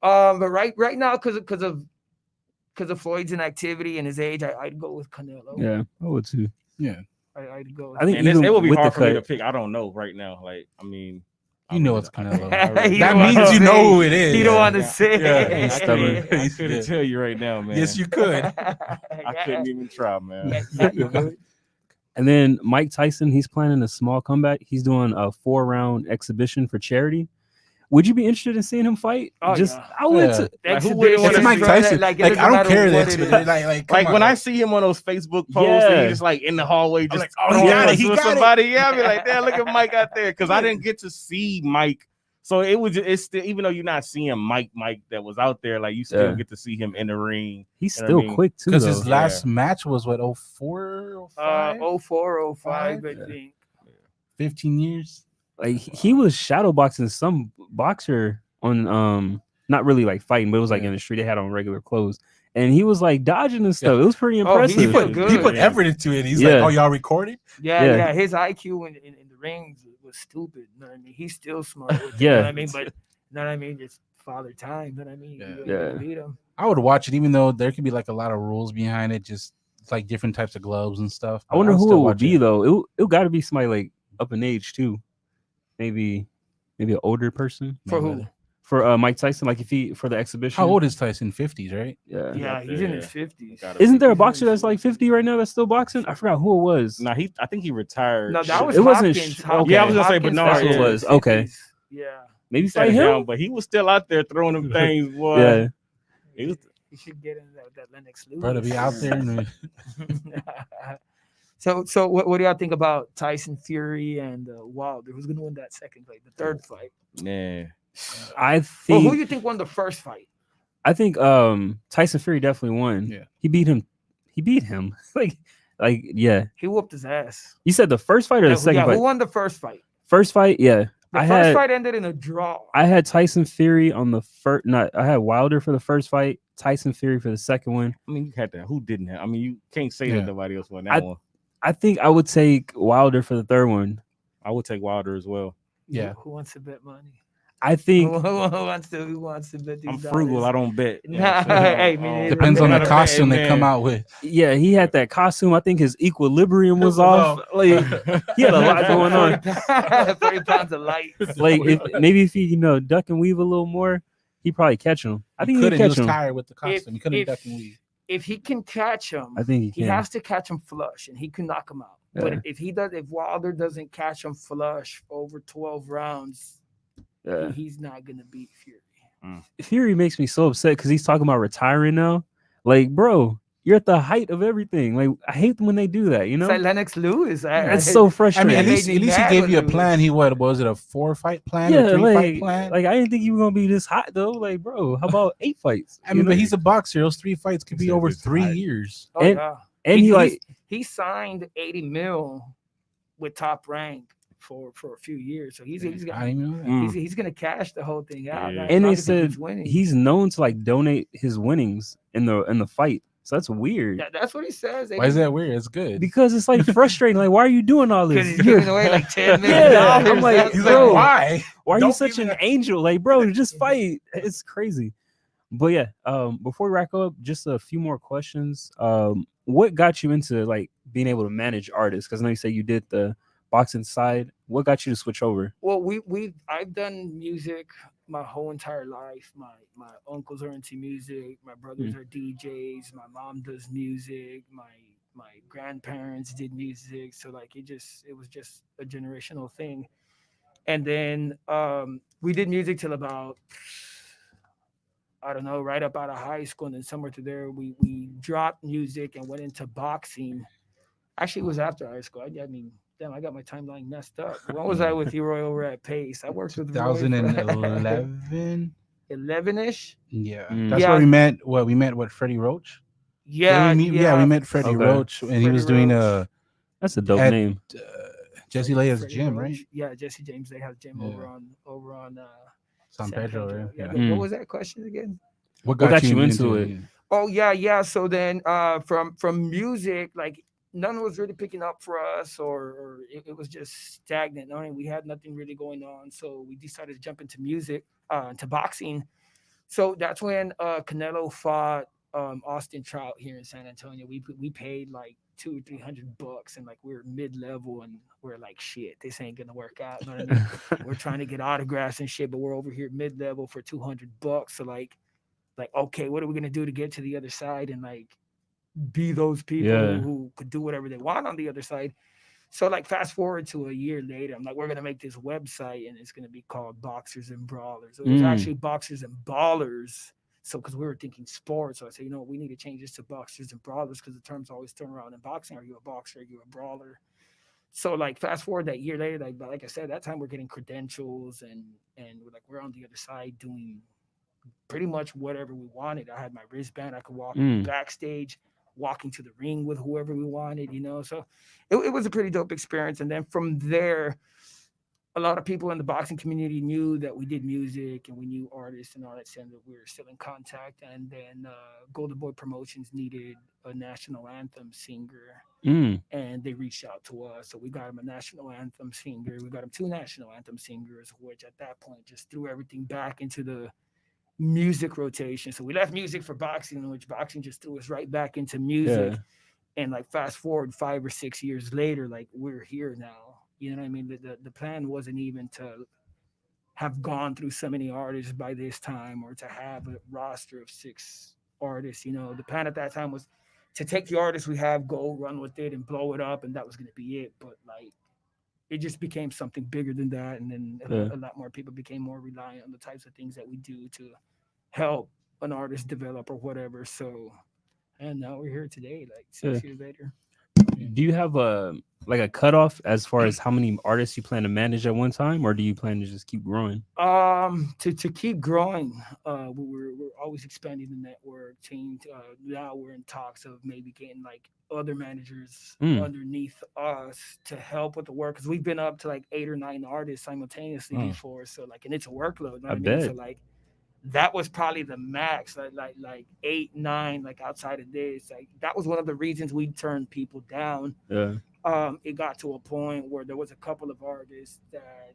[SPEAKER 4] But right now, because of Floyd's inactivity and his age, I'd go with Canelo.
[SPEAKER 1] Yeah, I would too.
[SPEAKER 2] Yeah.
[SPEAKER 4] I'd go.
[SPEAKER 1] I think
[SPEAKER 3] it will be hard for me to pick. I don't know right now. Like, I mean,
[SPEAKER 2] it's Canelo.
[SPEAKER 4] That
[SPEAKER 2] means you know who it is.
[SPEAKER 4] You don't want to say.
[SPEAKER 3] Yeah, he's stubborn. I couldn't tell you right now, man.
[SPEAKER 2] Yes, you could.
[SPEAKER 3] I couldn't even try, man.
[SPEAKER 1] And then Mike Tyson, he's planning a small comeback. He's doing a 4-round exhibition for charity. Would you be interested in seeing him fight?
[SPEAKER 4] Oh,
[SPEAKER 1] I would.
[SPEAKER 3] Like, who wouldn't want
[SPEAKER 2] to Mike Tyson? Like I don't care
[SPEAKER 3] that. Like when I see him on those Facebook posts, and he's just like in the hallway, just
[SPEAKER 2] like, oh, he got
[SPEAKER 3] somebody. Yeah, I be like, damn, look at Mike out there, because I didn't get to see Mike. So it's still, even though you're not seeing Mike that was out there, like you still get to see him in the ring.
[SPEAKER 1] He's still quick too.
[SPEAKER 2] Because his last match was what 04, 05?
[SPEAKER 4] 04, 05, I think.
[SPEAKER 2] 15 years.
[SPEAKER 1] Like he was shadow boxing some boxer on not really like fighting, but it was like in the street. They had on regular clothes, and he was like dodging and stuff. It was pretty impressive.
[SPEAKER 2] He put effort into it. He's like, oh, y'all recording?
[SPEAKER 4] Yeah. His IQ in the rings was stupid. You know what I mean? He's still smart. With it, you know what I mean? But you know what I mean? It's father time. You know what I mean? You beat him.
[SPEAKER 2] I would watch it, even though there could be like a lot of rules behind it. Just like different types of gloves and stuff.
[SPEAKER 1] I wonder who it would be though. It got to be somebody like up in age too. Maybe an older person.
[SPEAKER 4] For who?
[SPEAKER 1] For Mike Tyson, like for the exhibition.
[SPEAKER 2] How old is Tyson? 50s, right?
[SPEAKER 4] Yeah, he's in his 50s.
[SPEAKER 1] Isn't there a boxer that's like 50 right now that's still boxing? I forgot who it was.
[SPEAKER 3] No, I think he retired.
[SPEAKER 4] No, that was
[SPEAKER 1] it wasn't.
[SPEAKER 4] Hopkins.
[SPEAKER 3] Yeah, I was gonna say Bernard.
[SPEAKER 1] It was okay.
[SPEAKER 4] Yeah,
[SPEAKER 1] maybe fight him.
[SPEAKER 3] Down, but he was still out there throwing them things. Boy.
[SPEAKER 4] Yeah, he should get in that Lennox Lewis.
[SPEAKER 2] Brother, be out there.
[SPEAKER 4] So what do y'all think about Tyson Fury and Wilder? Who's gonna win that second fight, the third fight?
[SPEAKER 3] Yeah,
[SPEAKER 1] I think.
[SPEAKER 4] Well, who do you think won the first fight?
[SPEAKER 1] I think Tyson Fury definitely won.
[SPEAKER 2] Yeah,
[SPEAKER 1] he beat him. like yeah.
[SPEAKER 4] He whooped his ass.
[SPEAKER 1] You said the first fight or the second fight?
[SPEAKER 4] Who won the first fight?
[SPEAKER 1] First fight, yeah.
[SPEAKER 4] The first fight ended in a draw.
[SPEAKER 1] I had Tyson Fury on the first. Not I had Wilder for the first fight. Tyson Fury for the second one.
[SPEAKER 3] I mean, you had that. Who didn't have? I mean, you can't say that nobody else won that one.
[SPEAKER 1] I think I would take Wilder for the third one.
[SPEAKER 3] I would take Wilder as well.
[SPEAKER 2] Yeah.
[SPEAKER 4] Who wants to bet money?
[SPEAKER 1] I think
[SPEAKER 4] who wants to bet these
[SPEAKER 3] I'm frugal. I don't bet.
[SPEAKER 4] Nah, hey, man,
[SPEAKER 2] depends on the
[SPEAKER 3] Not a
[SPEAKER 2] costume
[SPEAKER 3] bad
[SPEAKER 2] they
[SPEAKER 3] man.
[SPEAKER 2] come out with.
[SPEAKER 1] Yeah, he had that costume. I think his equilibrium was off. Like he had a lot going on.
[SPEAKER 4] 40 pounds of light.
[SPEAKER 1] Like if he duck and weave a little more, he probably catch him. I think he could
[SPEAKER 2] He
[SPEAKER 1] catch
[SPEAKER 2] was
[SPEAKER 1] him.
[SPEAKER 2] tired with the costume. He couldn't duck and weave.
[SPEAKER 4] If he can catch him,
[SPEAKER 1] I think
[SPEAKER 4] he has to catch him flush, and he can knock him out.
[SPEAKER 1] Yeah.
[SPEAKER 4] But if Wilder doesn't catch him flush over 12 rounds, he's not gonna beat Fury.
[SPEAKER 1] Fury makes me so upset because he's talking about retiring now. Like, bro, you're at the height of everything. Like, I hate when they do that.
[SPEAKER 4] It's like Lennox Lewis.
[SPEAKER 1] It's so
[SPEAKER 2] I
[SPEAKER 1] frustrating.
[SPEAKER 2] mean, at least he gave you a plan. He was it a 4-fight plan or 3-fight plan?
[SPEAKER 1] Like I didn't think you were gonna be this hot though. Like, bro, how about 8 fights?
[SPEAKER 2] I mean, but he's a boxer. Those 3 fights could be over 3 years.
[SPEAKER 4] Oh, yeah.
[SPEAKER 1] And
[SPEAKER 4] he signed 80 mil with Top Rank for a few years, so he's gonna cash the whole thing out.
[SPEAKER 3] Yeah.
[SPEAKER 1] And they said he's known to like donate his winnings in the fight. So that's weird.
[SPEAKER 4] That's what he says.
[SPEAKER 2] Why is that weird? It's good
[SPEAKER 1] because it's like frustrating. Like, why are you doing all this?
[SPEAKER 4] Because he's giving away like $10 million.
[SPEAKER 1] Yeah, I'm like, bro,
[SPEAKER 2] why?
[SPEAKER 1] Why are you such an angel? Like, bro, just fight. It's crazy. But yeah, before we wrap up, just a few more questions. What got you into like being able to manage artists? Because I know you say you did the boxing side. What got you to switch over?
[SPEAKER 4] Well, I've done music my whole entire life. My uncles are into music. My brothers are DJs. My mom does music. My grandparents did music. So like it was just a generational thing. And then we did music till about, I don't know, right up out of high school, and then somewhere to there we dropped music and went into boxing. Actually, it was after high school. I mean, damn, I got my timeline messed up. When was I with Roy over at Pace? I worked with
[SPEAKER 2] 2011.
[SPEAKER 4] 11-ish.
[SPEAKER 2] Yeah, that's where we met. We met what Freddie Roach.
[SPEAKER 4] Yeah,
[SPEAKER 2] we met Freddie Roach, and he was doing
[SPEAKER 1] That's a dope name.
[SPEAKER 2] Jesse Leia's gym, right?
[SPEAKER 4] Yeah, Jesse James. They have a gym over on
[SPEAKER 2] San Pedro. Right?
[SPEAKER 4] Yeah. What was that question again?
[SPEAKER 2] What got you into it?
[SPEAKER 4] Oh yeah. So then from music, like none was really picking up for us, or it was just stagnant. I mean, we had nothing really going on, so we decided to jump into music, into boxing. So that's when Canelo fought Austin Trout here in San Antonio. We paid like $200-300, and like we were mid-level, and we're like, shit, this ain't gonna work out. You know what I mean? We're trying to get autographs and shit, but we're over here mid-level for $200. So like okay, what are we gonna do to get to the other side and like be those people who could do whatever they want on the other side? So like fast forward to a year later, I'm like, we're gonna make this website and it's gonna be called Boxers and Brawlers. It was actually Boxers and Ballers. So because we were thinking sports, so I said, we need to change this to Boxers and Brawlers because the terms always turn around in boxing. Are you a boxer? Are you a brawler? So like fast forward that year later, like I said, that time we're getting credentials and we're on the other side doing pretty much whatever we wanted. I had my wristband. I could walk backstage, walking to the ring with whoever we wanted, So it was a pretty dope experience. And then from there, a lot of people in the boxing community knew that we did music and we knew artists and all that, saying that we were still in contact. And then Golden Boy Promotions needed a national anthem singer, and they reached out to us. So we got him a national anthem singer. We got him 2 national anthem singers, which at that point just threw everything back into the music rotation. So we left music for boxing, which boxing just threw us right back into music. And like fast forward 5 or 6 years later, like we're here now. You know what I mean? The plan wasn't even to have gone through so many artists by this time, or to have a roster of 6 artists. The plan at that time was to take the artists we have, go run with it and blow it up, and that was going to be it. But like it just became something bigger than that, and then a lot more people became more reliant on the types of things that we do to help an artist develop or whatever. So, and now we're here today, like 6 years later.
[SPEAKER 1] Do you have like a cutoff as far as how many artists you plan to manage at one time, or do you plan to just keep growing?
[SPEAKER 4] To keep growing, we're always expanding the network team. Now we're in talks of maybe getting like other managers underneath us to help with the work, because we've been up to like 8 or 9 artists simultaneously before. So like, and it's a workload. You know what I mean?
[SPEAKER 1] Bet.
[SPEAKER 4] So like, that was probably the max, like 8, 9, like outside of this. Like that was one of the reasons we turned people down.
[SPEAKER 1] Yeah.
[SPEAKER 4] It got to a point where there was a couple of artists that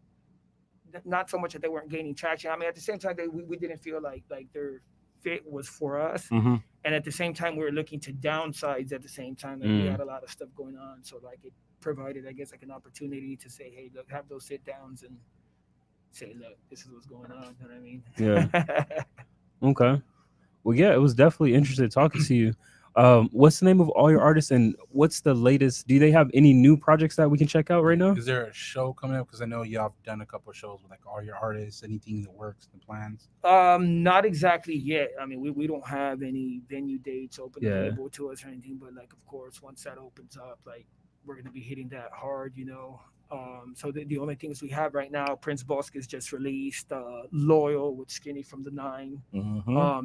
[SPEAKER 4] not so much that they weren't gaining traction. I mean, at the same time, we didn't feel like their fit was for us.
[SPEAKER 3] Mm-hmm.
[SPEAKER 4] And at the same time, we were looking to downsides at the same time. Like we had a lot of stuff going on. So like it provided, I guess, like an opportunity to say, hey, look, have those sit downs and say, look, this is what's going on. You know what I mean?
[SPEAKER 1] Yeah. Okay. Well, yeah, it was definitely interesting talking to you. What's the name of all your artists, and what's the latest? Do they have any new projects that we can check out right now?
[SPEAKER 2] Is there a show coming up? Because I know y'all have done a couple of shows with like all your artists. Anything that works, the plans?
[SPEAKER 4] Not exactly yet. I mean, we don't have any venue dates open available to us or anything, but like, of course, once that opens up, like we're gonna be hitting that hard, you know. So the only things we have right now, Prince Bosquez just released Loyal with Skinny from the Nine.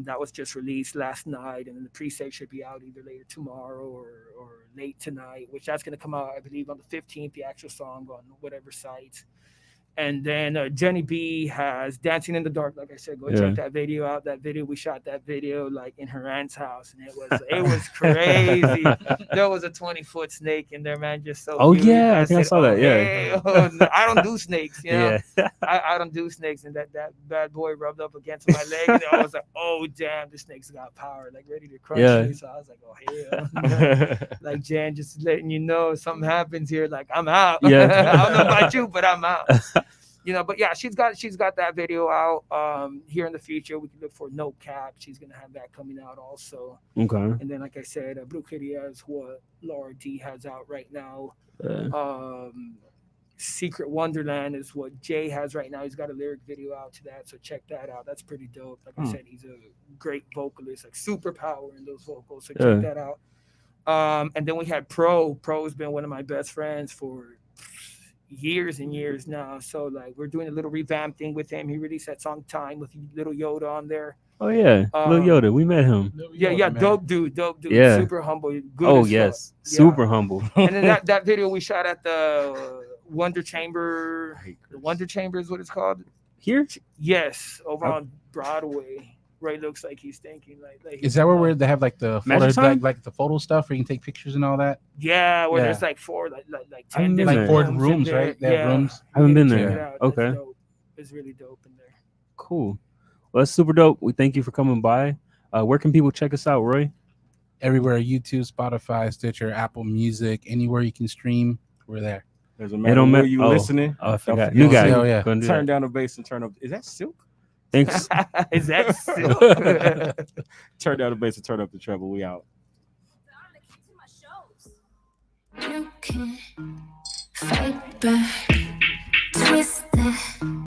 [SPEAKER 4] That was just released last night, and then the pre-save should be out either later tomorrow or late tonight, which that's going to come out, I believe, on the 15th, the actual song on whatever sites. And then Jenny B has Dancing in the Dark. Like I said, go check that video out. That video, we shot that video like in her aunt's house, and it was crazy. There was a 20-foot snake in there, man. Just so.
[SPEAKER 1] Oh yeah, I think I saw that. Yeah.
[SPEAKER 4] Hey, no, I don't do snakes, you know. Yeah. I don't do snakes, and that bad boy rubbed up against my leg, and I was like, oh damn, this snake's got power, like ready to crush me. So I was like, oh hell, like Jan, just letting you know, if something happens here, like I'm out.
[SPEAKER 1] Yeah.
[SPEAKER 4] I don't know about you, but I'm out. You know, but yeah, she's got that video out. Here in the future, we can look for No Cap. She's gonna have that coming out also.
[SPEAKER 1] Okay.
[SPEAKER 4] And then, like I said, Brujeria is what Laura D has out right now. Secret Wonderland is what Jay has right now. He's got a lyric video out to that, so check that out. That's pretty dope. Like I said, he's a great vocalist, like superpower in those vocals. So check that out. And then we had Pro. Pro's been one of my best friends for years and years now. So like we're doing a little revamp thing with him. He released that song Time with Little Yoda on there.
[SPEAKER 1] Oh yeah, Little Yoda. We met him.
[SPEAKER 4] Yeah, dope dude.
[SPEAKER 1] Yeah.
[SPEAKER 4] Super humble. Good
[SPEAKER 1] yes, super humble.
[SPEAKER 4] And then that video we shot at the Wonder Chamber. The Wonder Chamber is what it's called.
[SPEAKER 1] Here?
[SPEAKER 4] Yes, over on Broadway. Ray looks like he's thinking like
[SPEAKER 2] Is that where they have like the photo, like the photo stuff where you can take pictures and all that?
[SPEAKER 4] Yeah, where there's like 10
[SPEAKER 1] like
[SPEAKER 2] 4 rooms, right? They have rooms.
[SPEAKER 1] I haven't been there. Okay.
[SPEAKER 4] It's really dope in there.
[SPEAKER 1] Cool. Well, that's super dope. We thank you for coming by. Where can people check us out, Roy?
[SPEAKER 2] Everywhere: YouTube, Spotify, Stitcher, Apple Music, anywhere you can stream, we're there.
[SPEAKER 3] There's a matter where you listening.
[SPEAKER 1] Oh, I forgot. New guy.
[SPEAKER 2] Oh, yeah.
[SPEAKER 3] Turn down the bass and turn up. Is that Silk?
[SPEAKER 1] Thanks.
[SPEAKER 4] Is that Silk?
[SPEAKER 3] Turn down the bass and turn up the treble. We out.
[SPEAKER 6] You can fight back, twist that.